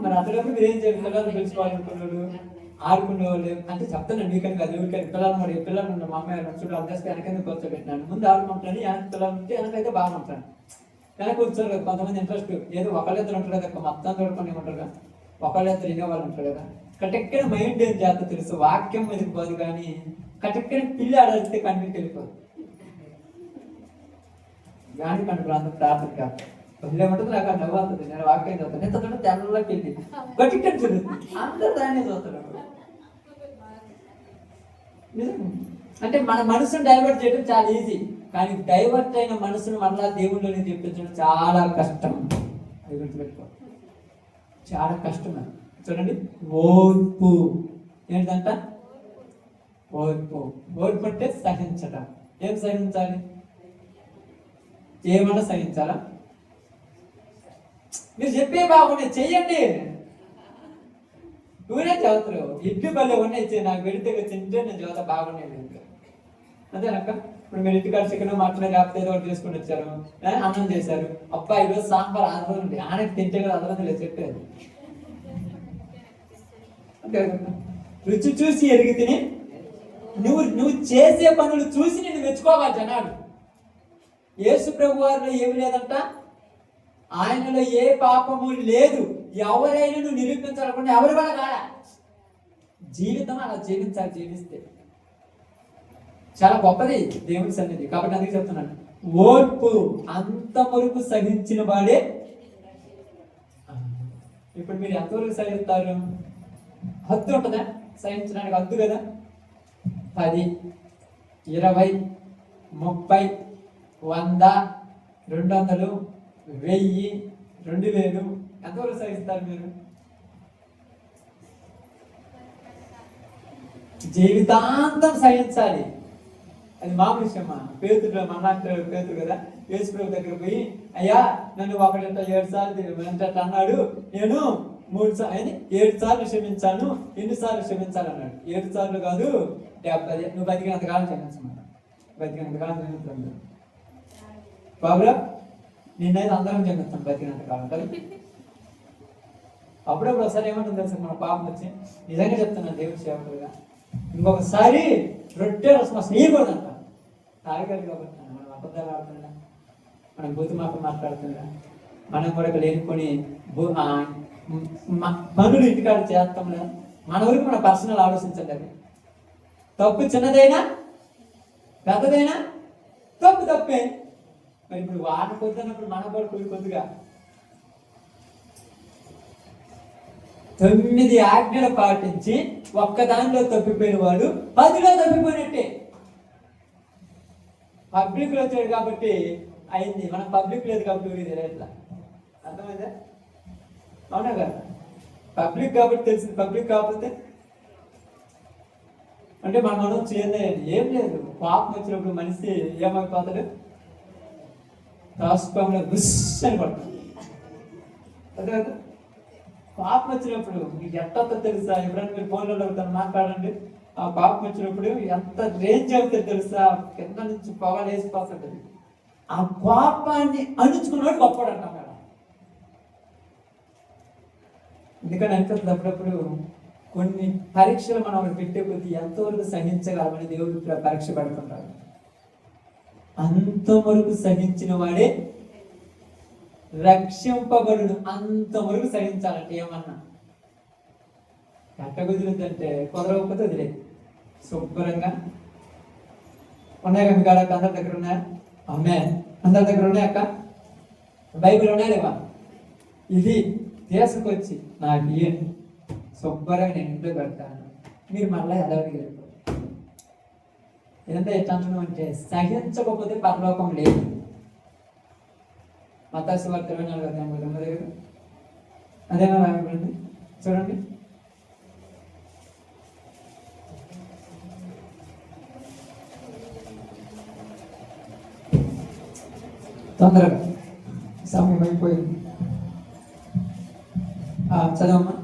మరి అతడప్పుడు మీరు ఏం చేయాలి? పిల్లలు పిలుచుకోవాలనుకున్నాడు, ఆడుకునేవాళ్ళు అంటే చెప్తాను మీకని కాదు, ఎవరికైనా పిల్లలు మరి పిల్లలు ఉన్న మా అమ్మాయి చూడు అందరికీ వెనకైనా కూర్చోబెట్టినాను. ముందు ఆడుకుంటాను, వెనక పిల్లలు ఉంటే వెనకైతే బాగుంటాను. వెనక కూర్చోరు కదా కొంతమంది ఇంట్రెస్ట్. ఏదో ఒకళ్ళిద్దరు ఉంటారు కదా, మొత్తం చూడుకొని ఉంటారు కదా, ఒకళ్ళిద్దరు వినేవాళ్ళు ఉంటారు కదా. కటెక్కిన మైండ్ ఏం చేస్తా తెలుసు? వాక్యం మీదకి పోదు, కానీ కటెక్కిన పిల్లి ఆడితే కనిపించి వెళ్ళిపోదు. గాని కంటే ప్రార్థన కాదు ఏమంటుంది, నాకు అది నవ్వుతుంది. నేను వాక్యం చదువుతాను, ఎంత చూడ తెల్లకి వెళ్ళి గట్టిగా చూడుతుంది, అందరూ దాన్ని చదువుతారు. అంటే మన మనసును డైవర్ట్ చేయడం చాలా ఈజీ, కానీ డైవర్ట్ అయిన మనసును మళ్ళా దేవుళ్ళని తెప్పించడం చాలా కష్టం. అది గుర్తుపెట్టుకో, చాలా కష్టం. చూడండి, ఓర్పు ఏంటంట? ఓర్పు. ఓర్పు అంటే సహించడం. ఏం సహించాలి? ఏమన్నా సహించాలా? మీరు చెప్పే బాగున్నాయి చెయ్యండి. నువ్వే చదువుతారు. ఇడ్లీ పల్లె ఉన్నాయి నాకు వెళితే తింటే నేను చదువుతా బాగున్నాయి. అంతేనక్క. ఇప్పుడు మీరు ఇంటికాడ చికెన్ మటన్ లేకపోతే ఏదో ఒకటి చేసుకుని వచ్చారు, అన్నం చేశారు. అబ్బా ఈరోజు సాంబార్ అర్థం ఉంది, ఆనకి తింటే కదా అర్థం లేదు చెప్పేది. అంతే కదా. రుచి చూసి ఎరిగి తిని నువ్వు చేసే పనులు చూసి నేను మెచ్చుకోవాలి జనాలు. యేసు ప్రభు వారిలో ఏమి లేదంట, ఆయనలో ఏ పాపము లేదు. ఎవరైనా నువ్వు నిరూపించాలనుకుంటే ఎవరి వల్ల కాదా? జీవితం అలా జీవించాలి. జీవిస్తే చాలా గొప్పది దేవుని సన్నిధి. కాబట్టి అందుకే చెప్తున్నాను, ఓర్పు. అంత వరకు సహించిన వాడే. ఇప్పుడు మీరు ఎంతవరకు సహిస్తారు? హద్దు ఉంటుందా సహించడానికి? హద్దు కదా 10. 20, 30, 100, 200, 1000, 2000 ఎంతవరకు సహిస్తారు మీరు? జీవితాంతం సహించాలి. అది మామూలు విషయమా? పేతుడు మన్నాడు పేతుడు కదా, యేసుప్రభు దగ్గర పోయి, అయ్యా నన్ను ఒకటంట 7 సార్లు అన్నాడు, నేను 3 సార్లు 7 సార్లు క్షమించాను, ఎన్నిసార్లు క్షమించాలన్నాడు? 7 సార్లు కాదు 70. నువ్వు బతికినంతకాలం క్షమించమన్నా, బతికినంతకాలం క్షమించండి బాబురా, నిన్నైతే అందరం క్షమిస్తాం బతికినంతకాలం కదా. అప్పుడప్పుడు ఒకసారి ఏమంటుంది తెలుసు, మన పాపం వచ్చి, నిజంగా చెప్తున్నాను దేవుడి సేవకులుగా, ఇంకొకసారి రొట్టె రసం స్నేహితుడంట తాగదు కాబట్టి మనం అబద్ధాలు ఆడుతున్నా, మనం బూతు మాట మాట్లాడుతున్నా, మనం కూడా లేనుకొని పనులు ఇంటికాడ చేస్తాం లేదా, మన వరకు మన పర్సనల్ ఆలోచించండి. అది తప్పు చిన్నదైనా పెద్దదైనా తప్పే. మరి ఇప్పుడు వాటి పొద్దున్నప్పుడు మన కూడా కొద్దిగా 9 ఆజ్ఞలు పాటించి ఒక్కదానిలో తప్పిపోయిన వాడు 10లో తప్పిపోయినట్టే. పబ్లిక్ లో వచ్చాడు కాబట్టి అయింది, మనం పబ్లిక్ లేదు కాబట్టి ఊరి ఎట్లా అర్థమైందా? అవునా కదా? పబ్లిక్ కాబట్టి తెలిసింది, పబ్లిక్ కాకపోతే అంటే మనం చేయలేదు, ఏం లేదు. పాపం వచ్చినప్పుడు మనిషి ఏమైపోతాడు, రాష్ట్రంలో బుష్ అని పడుతుంది. అదే కదా, పాపం వచ్చినప్పుడు మీకు ఎంత తెలుసా? ఎప్పుడైనా మీరు ఫోన్లో అడుగుతాను, మాట్లాడండి. ఆ పాపం వచ్చినప్పుడు ఎంత రేంజ్ అవుతుంది తెలుసా? కింద నుంచి పొగలు వేసిపోతుంటది. ఆ కోపాన్ని అణుచుకున్నాడు గొప్పడు అంటాం కదా. ఎందుకని అనిపిస్తుంది అప్పుడప్పుడు కొన్ని పరీక్షలు మనం పెట్టే కొద్ది ఎంతవరకు సహించగలమని దేవుడు పరీక్ష పెడుతుంటారు. అంతవరకు సహించిన వాడే రక్షింపబడును. అంతవరకు సహించాలంటే ఏమన్నా ఎట్ట కుదిరిద్దంటే కుదరకపోతే వదిలేదు. శుభ్రంగా ఉన్నాయి కదా, మీకు అందరి దగ్గర ఉన్నాయా? అమ్మే అందరి దగ్గర ఉన్నాయి అక్క, బైబిల్ ఉన్నాయా లేవా? ఇది తీసుకొచ్చి నాకు ఇయ్యండి, శుభ్రంగా నేను ఇంట్లో పెడతాను, మీరు మళ్ళీ ఎదవడికి వెళ్ళిపోతారు. ఇదంతా ఎట్లా అంటే సహించకపోతే పరలోకం లేదు. మత్తయి సువార్త 24:9 అదేనా రాయబడింది చూడండి. తొందరగా సమయం అయిపోయింది, చదవమ్మా.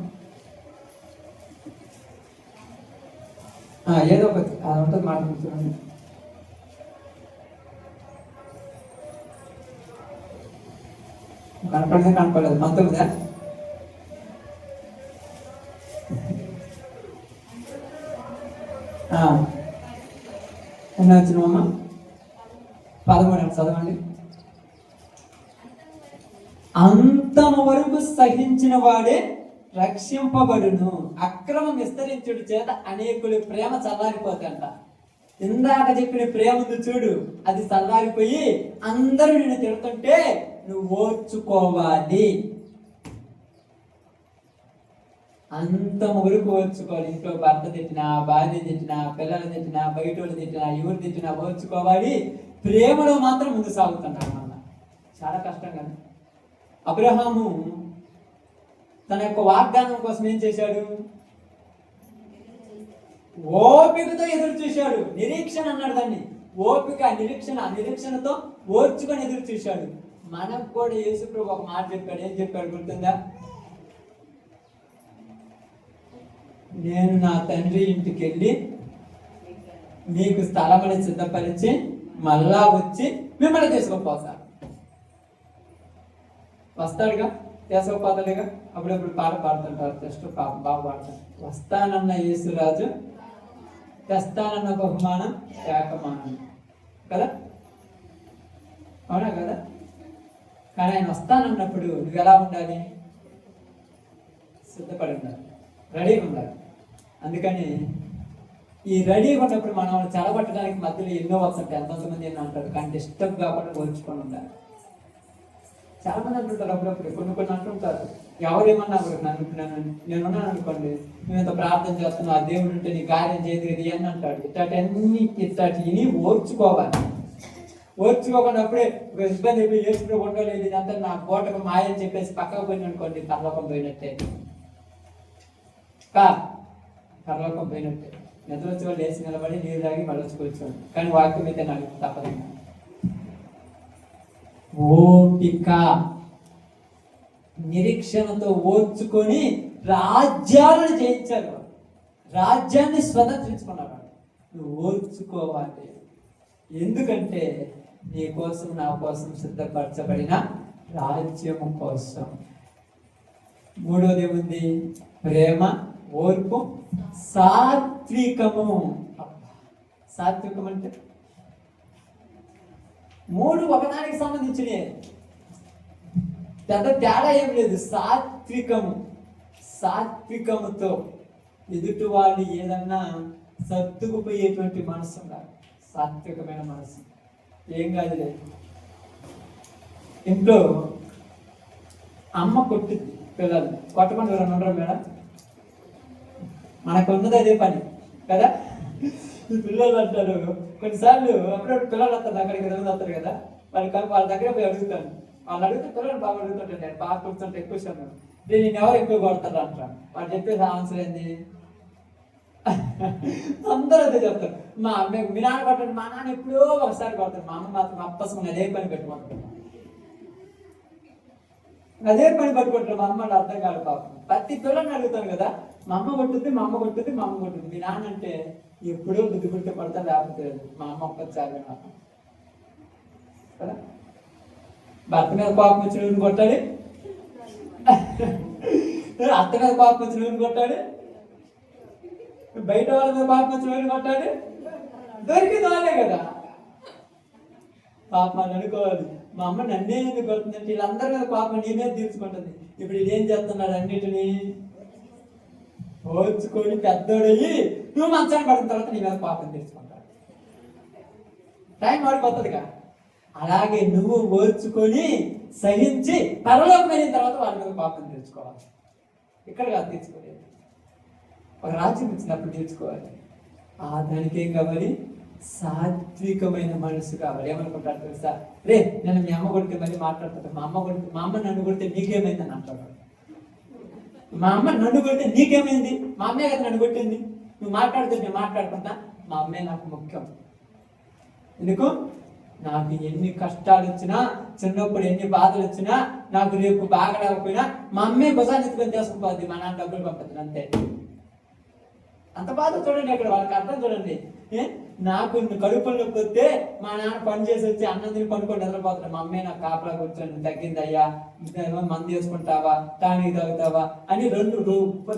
ఏదో ఒకటి అది ఉంటుంది మాట్లాడుతుంది. కనపడలేదు 19. ఎన్న వచ్చినమ్మా? 13 చదవండి. అంతము వరకు సహించిన వాడే రక్షింపబడును. అక్రమం విస్తరించుడు చేత అనేకులు ప్రేమ చల్లారిపోతాయంట. ఇందాక చెప్పిన ప్రేమ ఉంది చూడు, అది చల్లారిపోయి అందరూ నిన్ను తిడుతుంటే నువ్వు ఓర్చుకోవాలి. అంతము వరకు ఓర్చుకోవాలి. ఇంట్లో భర్త తిట్టినా, భార్య తిట్టినా, పిల్లలు తిట్టినా, బయట వాళ్ళు తిట్టినా, ఎవరు తిట్టినా ఓర్చుకోవాలి. ప్రేమలో మాత్రం ముందు సాగుతున్నాడు. అన్న చాలా కష్టం కదా. అబ్రహాము తన యొక్క వాగ్దానం కోసం ఏం చేశాడు? ఓపికతో ఎదురు చూశాడు. నిరీక్షణ అన్నాడు దాన్ని. ఓపిక, నిరీక్షణతో ఓర్చుకొని ఎదురు చూశాడు. మనకు కూడా యేసుప్రభు ఒక మాట చెప్పాడు. ఏం చెప్పాడు గుర్తుందా? నేను నా తండ్రి ఇంటికి వెళ్ళి మీకు స్థలమని సిద్ధపరిచి మళ్ళా వచ్చి మిమ్మల్ని తీసుకుపోతాను. వస్తాడుగా, తీసుకుపోతాడుగా. అప్పుడప్పుడు పాట పాడుతుంటారు, జస్ట్ బాగా పాడతాడు. వస్తానన్న యేసురాజు, తెస్తానన్న బహుమానం ఏకమానం కదా, అవునా కదా? కానీ ఆయన వస్తానన్నప్పుడు నువ్వు ఎలా ఉండాలి? సిద్ధపడి ఉండాలి, రెడీగా ఉండాలి. అందుకని ఈ రెడీగా ఉన్నప్పుడు మనం చెలబట్టడానికి మధ్యలో ఎన్నో వస్తుంటాయి. ఎంతమంది ఎన్నో అంటారు, కానీ డిస్టర్బ్ కాకుండా ఓర్చుకొని ఉండాలి. చాలా మంది అంటుంటారు అప్పుడప్పుడు, కొన్ని అంటుంటారు, ఎవరేమన్నా నేనున్నాను అనుకోండి, నువ్వు ఇంత ప్రార్థన చేస్తున్నావు, ఆ దేవుడు ఉంటే నీ కార్యం చేయదు ఇది అని అంటాడు. ఇట్లాంటివి ఓర్చుకోకుండా అప్పుడే ఒక ఇబ్బంది అయిపోయి ఏసుకుని ఉండలేదు, ఇదంతా నా కోటకు మాయని చెప్పేసి పక్కకు పోయిన అనుకోండి, పరలోకం పోయినట్టే. పరలోకం పోయినట్టే. నిద్ర వచ్చి వాళ్ళు వేసి నిలబడి నీరు తాగి మళ్ళీ వచ్చి కూర్చోండి. కానీ వాక్యం అయితే నాకు తప్పదు. ఓపిక, నిరీక్షణతో ఓర్చుకొని రాజ్యాలను జయించారు, రాజ్యాన్ని స్వతంత్రించుకున్నారు. నువ్వు ఓర్చుకోవాలి. ఎందుకంటే నీ కోసం నా కోసం సిద్ధపరచబడిన రాజ్యము కోసం. మూడోది ఏముంది? ప్రేమ, ఓర్పు, సాత్వికము. సాత్వికం అంటే మూడు ఒకదానికి సంబంధించినవి, పెద్ద తేడా ఏం లేదు. సాత్వికముతో ఎదుటి వాళ్ళు ఏదన్నా సర్దుకుపోయేటువంటి మనసు ఉండాలి. సాత్వికమైన మనసు. ఏం కాదు లేదు, ఇంట్లో అమ్మ కొట్టింది పిల్లలు, కొట్టకుండా ఎవరైనా ఉండరు మేడం? మనకు ఉన్నది అదే పని కదా. పిల్లలు అంటారు కొన్నిసార్లు, అప్పుడప్పుడు పిల్లలు వస్తారు అక్కడికి వస్తారు కదా, వాళ్ళ దగ్గర పోయి అడుగుతాను. వాళ్ళు అడిగితే పిల్లలు బాగా అడుగుతుంటాను, నేను బాగా కూర్చుంటే ఎక్కువ సమయం నేను ఎవరు ఎక్కువ కొడతారు అంటారు. వాళ్ళు చెప్పేసి ఆన్సర్ ఏంది? అందరూ అదే చెప్తారు, మా అమ్మ మీ నాన్న కొట్టండి, మా నాన్న ఎప్పుడో ఒకసారి కొడతారు, మా అమ్మ మాత్రం అప్పసం అదే పని పెట్టుకుంటారు, అదే పని పట్టుకుంటారు. మా అమ్మ అర్థం కాదు పాపం. ప్రతి పిల్లల్ని అడుగుతాను కదా, మా అమ్మ కొట్టుద్ది, మా అమ్మ కొట్టుద్ది, మా అమ్మ కొట్టుద్ది. మీ నాన్న అంటే ఎప్పుడో బుద్ధి పుట్టే పడతా, లేకపోతే మా అమ్మ ఒక్కసారి నాకు కదా. భర్త మీద కోపం వచ్చి నూనె కొట్టాడు, అత్త మీద కోపం వచ్చి నూనె కొట్టాడు, బయట వాళ్ళ మీద కోపం వచ్చి నూనె కొట్టాడు, దొరికింది వాళ్ళే కదా. పాప అని అనుకోవాలి, మా అమ్మ నన్నే ఎందుకు కొడుతుందంటే వీళ్ళందరి మీద పాపం నీ మీద తీర్చుకుంటుంది. ఇప్పుడు ఇది ఏం చేస్తున్నాడు? అన్నిటినీ ఓర్చుకొని పెద్దోడయ్యి నువ్వు మంచాన్ని పడిన తర్వాత నీ మీద పాపం తీర్చుకుంటాడు. టైం వాడిపోతుందిగా. అలాగే నువ్వు ఓర్చుకొని సహించి పరలోకం వెళ్ళిన తర్వాత వాళ్ళ మీద పాపం తీర్చుకోవాలి. ఇక్కడ కాదు తీర్చుకోలేదు, ఒక రాజ్యం ఇచ్చినప్పుడు తీర్చుకోవాలి. దానికి ఏం కావాలి? సాత్వికమైన మనసు కావాలి. ఏమనుకుంటాడు తెలుసా? రే నేను మీ అమ్మ కొడితే మళ్ళీ మాట్లాడుతాడు, మా అమ్మ నన్ను కొడితే నీకేమైందని అంటాడు. మా అమ్మ నన్ను కొడితే నీకేమైంది? మా అమ్మే కదా నన్ను కొట్టింది, నువ్వు మాట్లాడితే నేను మాట్లాడుకుంటా. మా అమ్మే నాకు ముఖ్యం. ఎందుకు? నాకు ఎన్ని కష్టాలు వచ్చినా, చిన్నప్పుడు ఎన్ని బాధలు వచ్చినా, నాకు రేపు బాగా లేకపోయినా మా అమ్మే భుజాన్ని ఎత్తుకొని చేసుకుపోద్ది, మా నాన్న డబ్బులు పంపుతుంది అంతే. అంత బాధ చూడండి అక్కడ, వాళ్ళకి అర్థం చూడండి. నాకు కడుపులో నొప్పి వస్తే మా నాన్న పని చేసి వచ్చి అన్నం తిని పనుకొని నిద్రపోతాడు, మా అమ్మే నాకు కాపలా కూర్చొని తగ్గింది అయ్యా, మందు వేసుకుంటావా, టానిక్ తాగుతావా అని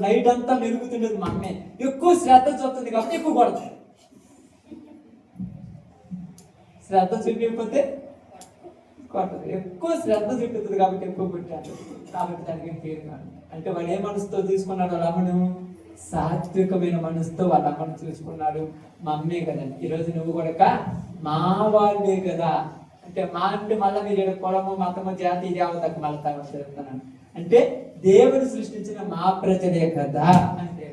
నైట్ అంతా మెరుగుతుండేది. మా అమ్మే ఎక్కువ శ్రద్ధ చూస్తుంది కాబట్టి ఎక్కువ కొడుతుంది. శ్రద్ధ చూపించకపోతే కొట్టదు, ఎక్కువ శ్రద్ధ చూపిస్తుంది కాబట్టి ఎక్కువ కొట్టాడు. కాబట్టి దానికి పేరు కాదు. అంటే వాడు ఏ మనసుతో తీసుకున్నాడు రమణు? సాత్వికమైన మనసుతో వాళ్ళ అమ్మను చూసుకున్నాడు. మా అమ్మే కదండి. ఈరోజు నువ్వు కూడా మా వాళ్ళే కదా అంటే, మా అంటే మళ్ళీ మీరు పొలము మతము జాతి దేవతకు మళ్ళీ చెప్తున్నాను అంటే, దేవుడు సృష్టించిన మా ప్రజలే కదా అంటే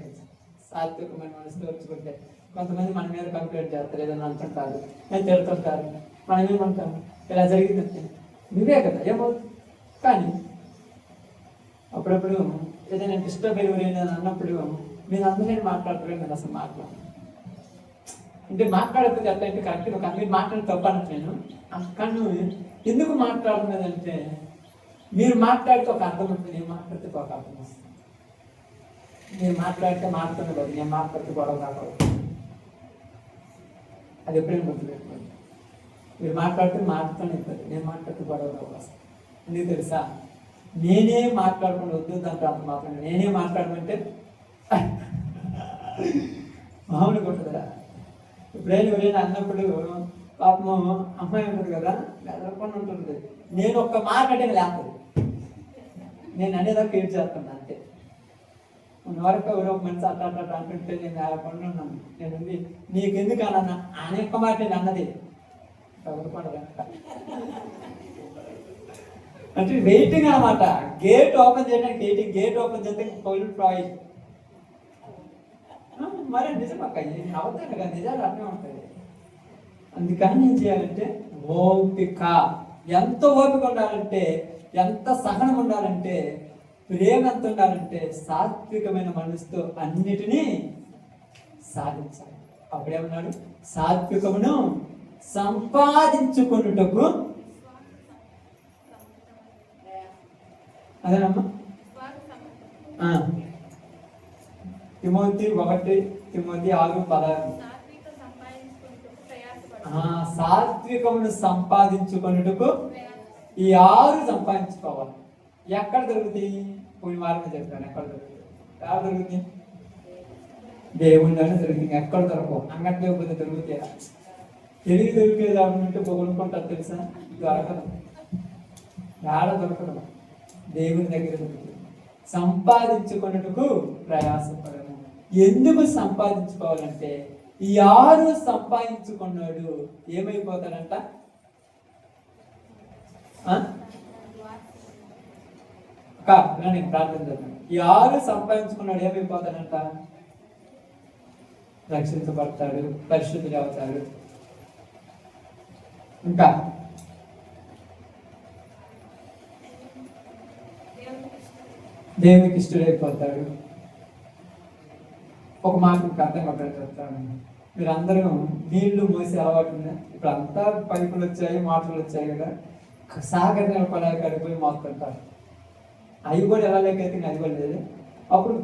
సాత్వికమైన మనసుతో వచ్చుకుంటే. కొంతమంది మన మీద కంప్లైంట్ చేస్తారు, ఏదైనా అంటుంటారు, నేను తిడుతుంటారు, మనం ఏమంటాము ఇలా జరిగిందంటే నువ్వే కదా ఏమవుతుంది. కానీ అప్పుడప్పుడు ఏదైనా డిస్టర్బ్ ఎవరైనా అన్నప్పుడు మీరు అందరూ మాట్లాడతారు, నేను అసలు మాట్లాడు అంటే మాట్లాడకపోతే ఎట్లా అంటే కరెక్ట్గా కానీ మీరు మాట్లాడి తప్పు అనట్లేను. కానీ ఎందుకు మాట్లాడుతున్నదంటే, మీరు మాట్లాడితే ఒక అర్థం ఉంటుంది, నేను మాట్లాడితే ఒక అర్థం వస్తుంది. మీరు మాట్లాడితే మాట్లాడుతున్న బట్టి నేను మాట్లాడితే గొడవ కాకూడదు. అది ఎప్పుడైనా గుర్తుపెట్టుకోండి. మీరు మాట్లాడితే మాట్లాడుతూనే ఉంటుంది, నేను మాట్లాడితే గొడవ కాకూడదు. ఎందుకు తెలుసా? నేనే మాట్లాడుకుని వద్దు దాంట్లో అంత మాత్రం నేనే మాట్లాడమంటే మామూలుగా ఉంటుందా? ఇప్పుడైనా ఎవరైనా అన్నప్పుడు పాపము అమ్మాయి ఉంటుంది కదా, ఎదరకుండా ఉంటుంది. నేను ఒక్క మాట అంటే లేకపోతే నేను అనేదాకా ఏం చేస్తాను అంతే. మన వరకు ఎవరో ఒక మనిషి అట్లా అట్లా అంటుంటే నేను లేకుండా ఉన్నాను. నేను నీకెందుకు అన్నా ఆయన ఒక్క మాట నేను అన్నది ఎవరుకుండా అంటే వెయిటింగ్ అనమాట. గేట్ ఓపెన్ చేయడానికి వెయిటింగ్. గేట్ ఓపెన్ చేస్తే ఫుల్ ప్రాయిల్. మరి నిజం అక్క, అవుతాను కదా, నిజాలు అర్థం ఉంటాయి. అందుకని ఏం చేయాలంటే ఓపిక. ఎంత ఓపిక ఉండాలంటే, ఎంత సహనం ఉండాలంటే, ప్రేమ ఎంత ఉండాలంటే, సాత్వికమైన మనసుతో అన్నిటినీ సాధించాలి. అప్పుడేమన్నాడు? సాత్వికమును సంపాదించుకొనుటకు. అదేనమ్మా. తిమోతి 1:6-16. సాత్వికమును సంపాదించుకొనుటకు ఈ 6 సంపాదించుకోవాలి. ఎక్కడ దొరుకుతాయి? పోయిన వారం చెప్పాను. ఎక్కడ దొరుకుతాయి? ఎక్కడ దొరుకుతాయి? దేవుళ్ళని దొరికింది. ఎక్కడ దొరకవు. అంగట్లో పోతే దొరుకుతాయా? తెలివి దొరికేది అంటే కొనుక్కుంటారు తెలుసా? దొరకదు. ఏడ దొరకదు. దేవుని దగ్గర దొరుకుతుంది. సంపాదించుకున్నట్టుకు ప్రయాసపడము. ఎందుకు సంపాదించుకోవాలంటే, ఈ 6 సంపాదించుకున్నాడు ఏమైపోతాడంట? నేను ప్రార్థన చేస్తాను. ఈ 6 సంపాదించుకున్నాడు ఏమైపోతాడంట? రక్షించబడతాడు, పరిశుద్ధుడు అవుతాడు. ఇంకా దేవునికి ఇష్టడైపోతాడు. ఒక మాట మీకు అర్థం అక్కడ చెప్తాను. మీరందరూ నీళ్లు మోసే అలవాటు ఉందా? ఇప్పుడు అంతా పైపులు వచ్చాయి, మోటార్లు వచ్చాయి కదా. సాగర్ కొడాయి కడిపోయి మోస్తుంటారు. అవి కూడా ఎలా లేకైతే అది కూడా లేదు. అప్పుడు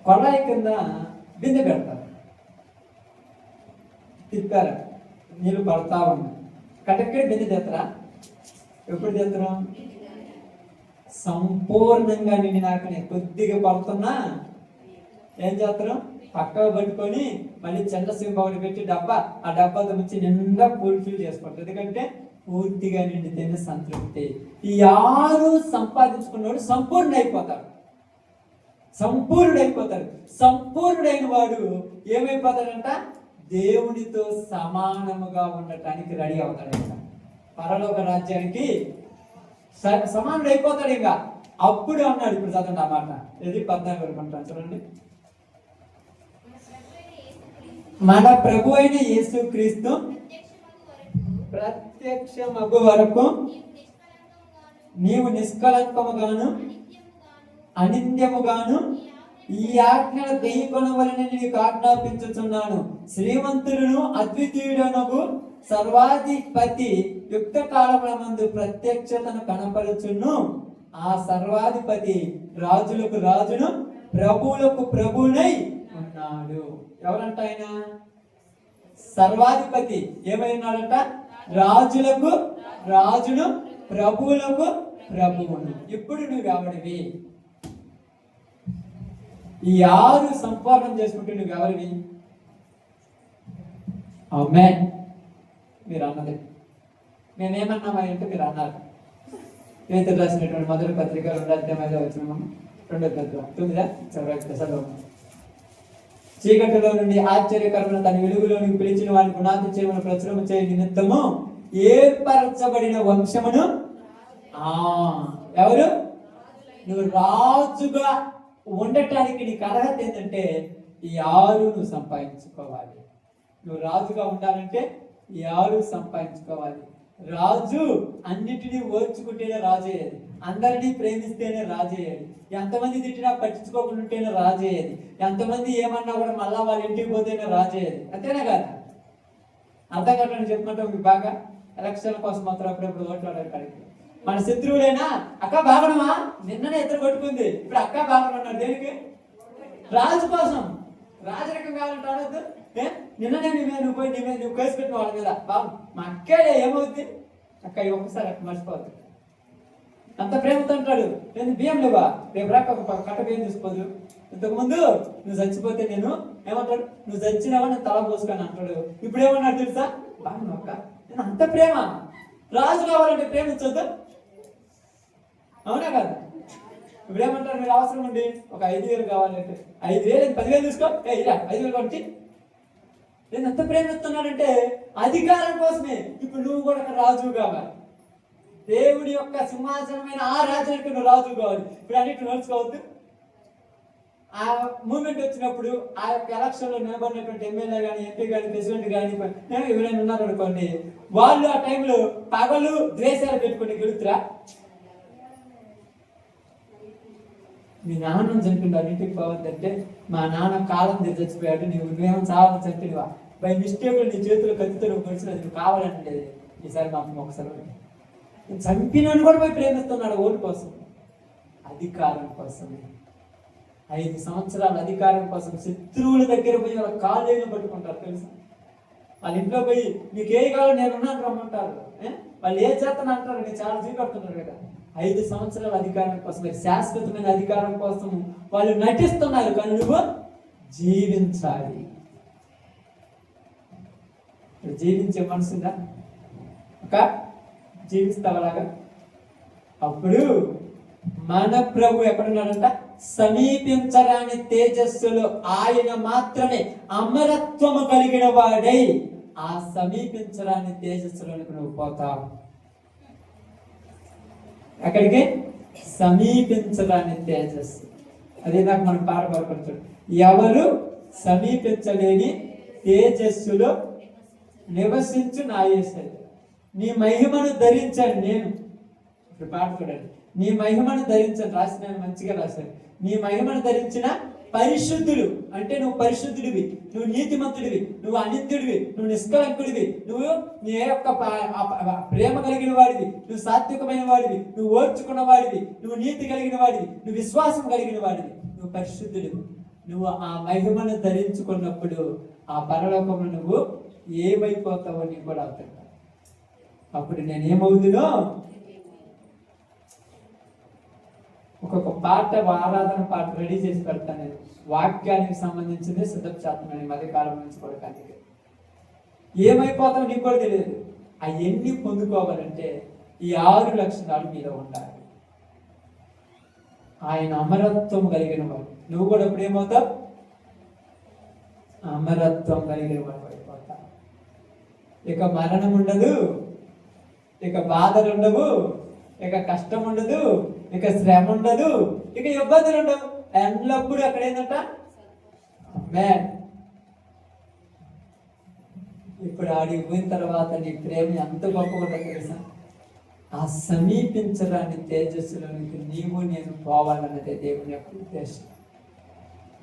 కొడాయి కింద బిందె పెడతారు, తిప్పారు, నీళ్ళు పడతా ఉన్నాయి. కటక్కడి బిందె చేస్తారా? ఎప్పుడు చేస్తారా? సంపూర్ణంగా నిండినాకనే. కొద్దిగా పడుతున్నా ఏం చేస్తారు? పక్కకు పట్టుకొని మళ్ళీ చిన్న సింపు ఒకటి పెట్టి ఆ డబ్బాతో వచ్చి నిండా ఫుల్ఫిల్ చేసుకుంటారు. ఎందుకంటే పూర్తిగా నిండితేనే సంతృప్తి. ఈ 6 సంపాదించుకున్నవాడు సంపూర్ణ అయిపోతాడు. సంపూర్ణుడైపోతాడు. సంపూర్ణుడైన వాడు ఏమైపోతాడంట? దేవునితో సమానముగా ఉండటానికి రెడీ అవుతాడంట. పరలోక రాజ్యానికి సమానుడు అయిపోతాడు. ఇంకా అప్పుడు అన్నాడు. ఇప్పుడు చదవండి ఆ మాట. ఇది 14 వరకు అంటాను చూడండి. మన ప్రభు అయిన యేసుక్రీస్తు ప్రత్యక్షమగు వరకు నీవు నిష్కలంకముగాను అనింద్యముగాను ఈ ఆజ్ఞను గైకొనవలెనని నీకు ఆజ్ఞాపించుచున్నాను. శ్రీమంతులను అద్వితీయుడనగు సర్వాధిపతి యుక్త కాలమునందు ప్రత్యక్షతను కనపరుచును. ఆ సర్వాధిపతి రాజులకు రాజును ప్రభువులకు ప్రభువునై ఉన్నాడు. ఎవరంట ఆయన? సర్వాధిపతి. ఏమైనాడంట? రాజులకు రాజును ప్రభువులకు ప్రభువును. ఇప్పుడు నువ్వు ఎవరివి? ఈ 6 సంపాదన చేసుకుంటే నువ్వు ఎవరివి? ఆమేన్. మీరు అన్నది మేమేమన్నామా అంటే మీరు అన్నారు. పేతురు రాసినటువంటి మొదటి పత్రిక 2:5 చదవండి. చీకటిలో నుండి ఆశ్చర్యకరమైన తన వెలుగులోనికి పిలిచిన వారిని పునాది చేయమని ప్రచురము చేయ నిమిత్తము ఏర్పరచబడిన వంశమును. ఎవరు? నువ్వు రాజుగా ఉండటానికి నీకు అర్హత ఏంటంటే ఈ 6 నువ్వు సంపాదించుకోవాలి. నువ్వు రాజుగా ఉండాలంటే ఈ 6 సంపాదించుకోవాలి. రాజు అన్నిటినీ ఓర్చుకుంటేనే రాజయ్యేది. అందరినీ ప్రేమిస్తేనే రాజయ్యేది. ఎంతమంది తిట్టినా పట్టించుకోకుండా ఉంటేనే రాజయ్యేది. ఎంతమంది ఏమన్నా కూడా మళ్ళా వాళ్ళ ఇంటికి పోతేనే రాజయ్యేది. అంతేనా కదా? అర్థం కట్టని చెప్పుకుంటాం. మీకు బాగా ఎలక్షన్ కోసం మాత్రం అప్పుడప్పుడు ఓట్లాడారు. కాడికి మన శత్రువులైనా అక్క బాగడమా నిన్ననే ఇద్దరు కొట్టుకుంది, ఇప్పుడు అక్క బాగడం అన్నాడు. దేనికి? రాజు కోసం. రాజరకం కావాలంటే అడగద్దు. నిన్ననే నువ్వు పోయి నువ్వు కేసు పెట్టిన వాళ్ళ మీద బాబు మా అక్కే ఏమవుద్ది? అక్క ఒక్కసారి అక్క మర్చిపోద్దు. అంత ప్రేమతో అంటాడు. నేను బియ్యం లేవా? రేపు రాక ఒక కట్ట బియ్యం తీసుకోదు. ఇంతకుముందు నువ్వు చచ్చిపోతే నేను ఏమంటాడు? నువ్వు చచ్చినావా నేను తల పోసుకొని అంటాడు. ఇప్పుడు ఏమన్నాడు తెలుసా? బాగా అక్క నేను అంత ప్రేమ. రాజు కావాలంటే ప్రేమించొద్దు. అవునా కదా? ఇప్పుడు ఏమంటారు? మీరు అవసరం ఉండి ఒక 5,000 కావాలంటే 5,000 10,000 తీసుకో. 5,000 కొట్టి నేను ఎంత ప్రేమిస్తున్నాడంటే అధికారం కోసమే. ఇప్పుడు నువ్వు కూడా రాజు కావాలి. దేవుడి యొక్క సింహాసనమైన ఆ రాజునికి నువ్వు రాజు కావాలి. ఇప్పుడు అన్నిటి నడుచుకోవద్దు. ఆ మూమెంట్ వచ్చినప్పుడు ఆ యొక్క ఎలక్షన్ లో నిలబడినటువంటి ఎమ్మెల్యే కానీ, ఎంపీ కానీ, ప్రెసిడెంట్ కానీ ఎవరైనా ఉన్నారు అనుకోండి, వాళ్ళు ఆ టైంలో పగలు ద్వేషాలు పెట్టుకుని గెలుతురా? మీ నాన్న చంపినాడు ఇంటికి పోవద్దంటే, మా నాన్న కాలం తీసి చచ్చిపోయాడు, నువ్వేమో చాలని చంపినవా, బై మిస్టేక్ నీ చేతులు కత్తితో నువ్వు పొడిచినది నువ్వు కావాలంటే ఈసారి మా అమ్మ ఒకసారి చంపినని కూడా పోయి ప్రేమిస్తున్నాడు ఓటు కోసం, అధికారం కోసం. 5 సంవత్సరాల అధికారం కోసం శత్రువుల దగ్గర పోయి వాళ్ళ కాళ్ళేళ్ళు పట్టుకుంటారు తెలుసా. వాళ్ళ ఇంట్లో పోయి నీకు ఏ కావాలి నేను ఉన్నాను రమ్మంటారు. వాళ్ళు ఏ చేతను అంటారు, నేను చాలా చూపెడుతున్నారు కదా. 5 సంవత్సరాల అధికారం కోసం, శాశ్వతమైన అధికారం కోసం వాళ్ళు నటిస్తున్నారు. కానీ నువ్వు జీవించాలి. జీవించే మనసుందా? ఒక జీవిస్తావలాగా. అప్పుడు మన ప్రభు ఎక్కడున్నాడంట? సమీపించరాని తేజస్సులో ఆయన మాత్రమే అమరత్వము కలిగిన వాడై ఆ సమీపించరాని తేజస్సులోనికి నువ్వు పోతావు. అక్కడికి సమీపించరాని తేజస్సు. అదే నాకు మనం పాట పాడుకుంటాడు, ఎవరు సమీపించలేని తేజస్సులో నివసించు నా యేసయ్య. నీ మహిమను ధరించాను నేను. ఇప్పుడు పాట చూడండి, నీ మహిమను ధరించాను రాసిన మంచిగా రాశాను. నీ మహిమను ధరించిన పరిశుద్ధుడు అంటే నువ్వు పరిశుద్ధుడివి, నువ్వు నీతిమంతుడివి, నువ్వు అనింద్యుడివి, నువ్వు నిష్కలంకుడివి, నువ్వు నీ యొక్క ప్రేమ కలిగిన వాడివి, నువ్వు సాత్వికమైన వాడివి, నువ్వు ఓర్చుకున్న వాడివి, నువ్వు నీతి కలిగిన వాడివి, నువ్వు విశ్వాసం కలిగిన వాడివి, నువ్వు పరిశుద్ధుడివి. నువ్వు ఆ మహిమను ధరించుకున్నప్పుడు ఆ పరలోకంలో నువ్వు ఏమైపోతావో నీకు కూడా అవుతాడు. అప్పుడు నేనేమవుతునో ఒక్కొక్క పాట ఆరాధన పాట రెడీ చేసి పెడతాను నేను. వాక్యానికి సంబంధించింది సిద్ధపచేతనని మధ్యకాలం నుంచి కొడకానికి. ఏమైపోతావు నీకు కూడా తెలియదు. అవన్నీ పొందుకోవాలంటే ఈ 6 లక్షణాలు మీలో ఉండాలి. ఆయన అమరత్వం కలిగిన వాడు. నువ్వు కూడా ఇప్పుడు ఏమవుతావు? అమరత్వం కలిగిన వాడు అయిపోతావు. ఇక మరణం ఉండదు, ఇక బాధలు ఉండవు, ఇక కష్టం ఉండదు, ఇక శ్రమ ఉండదు, ఇక ఇబ్బందులు ఉండవు. ఎల్లప్పుడు అక్కడ ఏంటంట? ఇప్పుడు ఆడికి పోయిన తర్వాత నీ ప్రేమ ఎంత గొప్పగా ఉంటుందో తెలుసా? ఆ సమీపించడాన్ని తేజస్సులోనికి నీవు నేను పోవాలన్నదే దేవుని యొక్క ఉద్దేశం.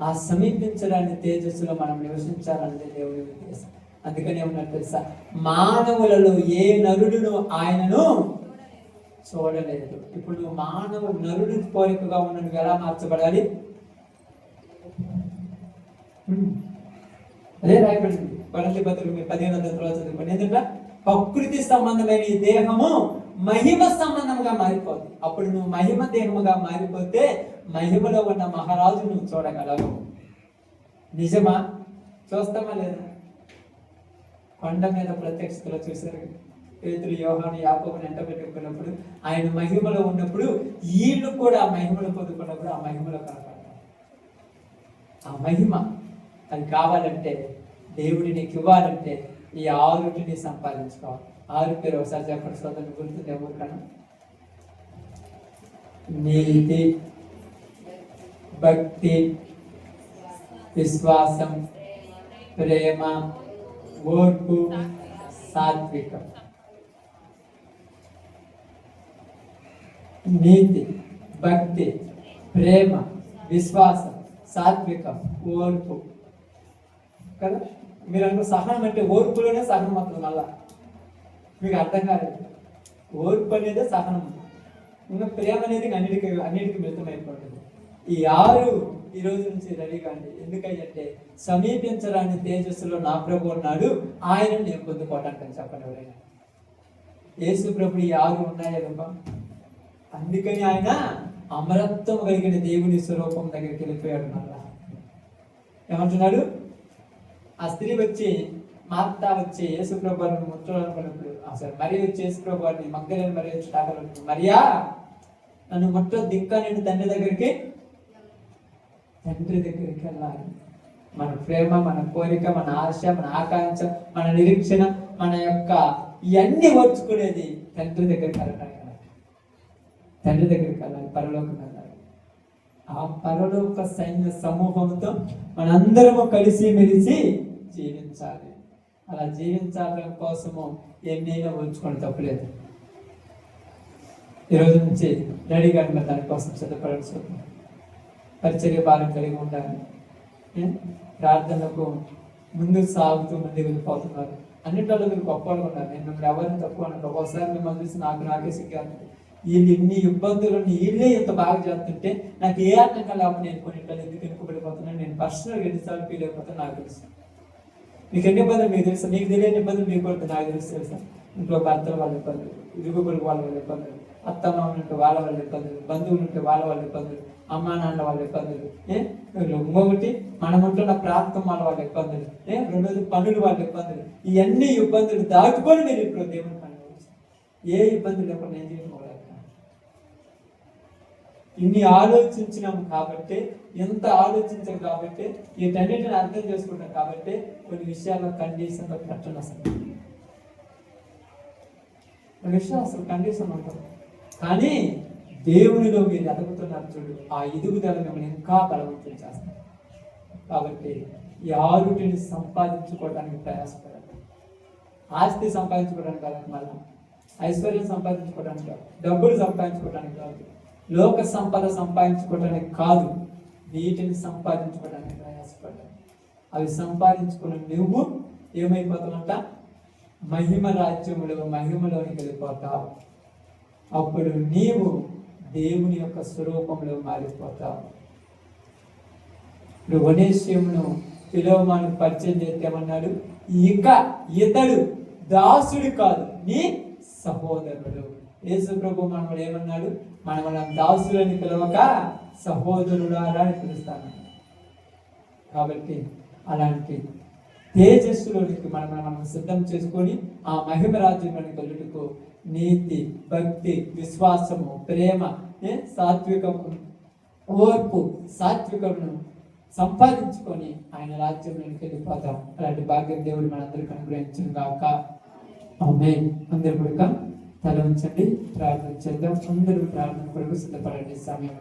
ఆ సమీపించడాన్ని తేజస్సులో మనం నివసించాలన్నదే దేవుని ఉద్దేశం. అందుకని ఏమన్నా తెలుసా? మానవులలో ఏ నరుడును ఆయనను చూడలేదు. ఇప్పుడు నువ్వు నరుడు కోరికగా ఉన్న నువ్వు ఎలా మార్చబడాలి? అదే రాయబడింది కొరింథీ పత్రిక 15వ అధ్యాయంలో చదువుకోండి. ఎందుకంటే ప్రకృతి సంబంధమైన ఈ దేహము మహిమ సంబంధంగా మారిపోతుంది. అప్పుడు నువ్వు మహిమ దేహముగా మారిపోతే మహిమలో ఉన్న మహారాజు నువ్వు చూడగలవు. నిజమా? చూస్తామా లేదా? కొండ మీద ప్రత్యక్షతలో చూశారు. పేతురు, యోహాను, యాకోబుని ఎంట పెట్టుకున్నప్పుడు ఆయన మహిమలో ఉన్నప్పుడు వీళ్ళు కూడా ఆ మహిమలో పొందుకున్నప్పుడు ఆ మహిమలో కనపడతారు. ఆ మహిమ అది కావాలంటే, దేవుడి నీకు ఇవ్వాలంటే ఈ 6ని సంపాదించుకోవాలి. 6 పేరు ఒకసారి చెప్పండి సోదరుని గుర్తుంది ఎవరికన్నా? నీతి, భక్తి, విశ్వాసం, ప్రేమ, ఓర్పు, సాత్వికం. నీతి, భక్తి, ప్రేమ, విశ్వాసం, సాత్వికం, ఓర్పు కదా. మీరు అనుకో సహనం అంటే ఓర్పులోనే సహనం అవుతుంది. మళ్ళా మీకు అర్థం కాలేదు. ఓర్పు అనేది సహనం, ఇంకా ప్రేమ అనేది అన్నిటికీ మిళితమైపోతుంది. ఈ 6 ఈ రోజు నుంచి రెడీగా అండి. ఎందుకంటే సమీపించరాని తేజస్సులో నా ప్రభు ఉన్నాడు, ఆయన నేను పొందుకోవటానికి చెప్పండి ఎవరైనా. యేసు ప్రభు ఈ 6 ఉన్నాయా రూపం? అందుకని ఆయన అమరత్వం కలిగిన దేవుని స్వరూపం దగ్గరికి వెళ్ళిపోయాడు. మళ్ళా ఏమంటున్నాడు? ఆ స్త్రీ వచ్చి మార్తా వచ్చి యేసు ప్రభువుని ముట్టాలనుకున్నప్పుడు అసలు మరి వచ్చి యేసు ప్రభువుని మగ్దలేని మరి వచ్చి తాగలనుకున్నాడు. మరియా నన్ను ముట్టొద్దు, ఇంకా నేను తండ్రి దగ్గరికి వెళ్ళాలి. మన ప్రేమ, మన కోరిక, మన ఆశ, మన ఆకాంక్ష, మన నిరీక్షణ, మన యొక్క ఇవన్నీ ఓర్చుకునేది తండ్రి దగ్గరికి వెళ్ళడానికి. తండ్రి దగ్గరికి వెళ్ళాలి, పరలోకం వెళ్ళాలి. ఆ పరలోక సైన్య సమూహంతో మనందరము కలిసి మెలిసి జీవించాలి. అలా జీవించాలని కోసము ఎన్నైనా ఉంచుకొని తప్పలేదు. ఈరోజు నుంచి రెడీగా దానికోసం సిద్ధపడాల్సి ఉంటుంది. పరిచర్య భారం కలిగి ఉండాలి. ప్రార్థనకు ముందుకు సాగుతూ ముందుకు వెళ్ళిపోతున్నారు. అన్నింటిలో మీరు గొప్పగా ఉన్నారు. నేను మిమ్మల్ని ఎవరిని తక్కువ అన్నట్టు ఒకసారి మిమ్మల్ని చూసి నాకే సిగ్గాను. వీళ్ళు ఇన్ని ఇబ్బందులు వీళ్ళే ఇంత బాగా చేస్తుంటే నాకు ఏ అర్థంగా లేకపోతే నేను కొన్నింటిలో ఎందుకు వెనుకబడిపోతున్నాను. నేను పర్సనల్గా ఎన్నిసార్లు ఫీల్ అయిపోతాను నాకు తెలుసు. మీకు ఎన్ని ఇబ్బందులు మీకు తెలుసు, మీకు తెలియని ఇబ్బందులు మీకు కూడా నాకు తెలుసా. ఇంట్లో భర్తలు వాళ్ళ ఇబ్బందులు, ఇరుగుబడి వాళ్ళ ఇబ్బందులు, అత్తమ్మ ఉంటే వాళ్ళ ఇబ్బందులు, బంధువులు ఉంటే వాళ్ళ ఇబ్బందులు, అమ్మా నాన్న వాళ్ళ ఇబ్బందులు, ఇంకొకటి మనం ఉంటున్న ప్రాంతం వాళ్ళ ఇబ్బందులు, రెండోది పనులు వాళ్ళ ఇబ్బందులు. ఇవన్నీ ఇబ్బందులు దాటుకొని మీరు ఇప్పుడు దేవుని పని ఏ ఇబ్బందులు లేకుండా నేను చేసుకోగలను. ఇన్ని ఆలోచించినాము కాబట్టి, ఎంత ఆలోచించాం కాబట్టి, వీటన్నిటిని అర్థం చేసుకుంటాం కాబట్టి కొన్ని విషయాల్లో కండిషన్లో పెట్టండి. అసలు విషయం అసలు కండిషన్ ఉంటుంది. కానీ దేవునిలో మీరు ఎదుగుతున్నారు చూడు, ఆ ఎదుగుదల మిమ్మల్ని ఇంకా బలవంతం చేస్తారు. కాబట్టి ఈ ఆరుటిని సంపాదించుకోవడానికి ప్రయాసపడాలి. ఆస్తి సంపాదించుకోవడానికి కాదు, మళ్ళీ ఐశ్వర్యం సంపాదించుకోవడానికి కాదు, డబ్బులు సంపాదించుకోవడానికి కాదు, లోక సంపద సంపాదించుకోవడానికి కాదు, వీటిని సంపాదించుకోవడానికి ప్రయాసపడాలి. అవి సంపాదించుకున్న నువ్వు ఏమైపోతావంట? మహిమ మహిమలోనికి వెళ్ళిపోతావు. అప్పుడు నీవు దేవుని యొక్క స్వరూపంలో మారిపోతావు. ఇప్పుడు ఒనేసిమును ఫిలోమోను పరిచయం చేస్తామన్నాడు. ఇక ఇతడు దాసుడు కాదు, నీ సహోదరుడు. యేసు ప్రభు మనవాడు ఏమన్నాడు? మనం దాసులని పిలవక సహోదరుడారా అని పిలుస్తాను. కాబట్టి అలాంటి తేజస్సులోనికి మనం సిద్ధం చేసుకొని ఆ మహిమ రాజ్యంలోనికి వెళ్ళుటకు నీతి, భక్తి, విశ్వాసము, ప్రేమ, సాత్వికము, ఓర్పు, సాత్వికమును సంపాదించుకొని ఆయన రాజ్యంలోనికి వెళ్ళిపోతాం. అలాంటి భాగ్యం దేవుడు మనందరికీ అనుగ్రహించును గాక. ఆమేన్. అందరూ కూడా తల ఉంచండి, ప్రార్థన చేద్దాం. అందరూ ప్రార్థన కొరకు సిద్ధపడండి. సమయం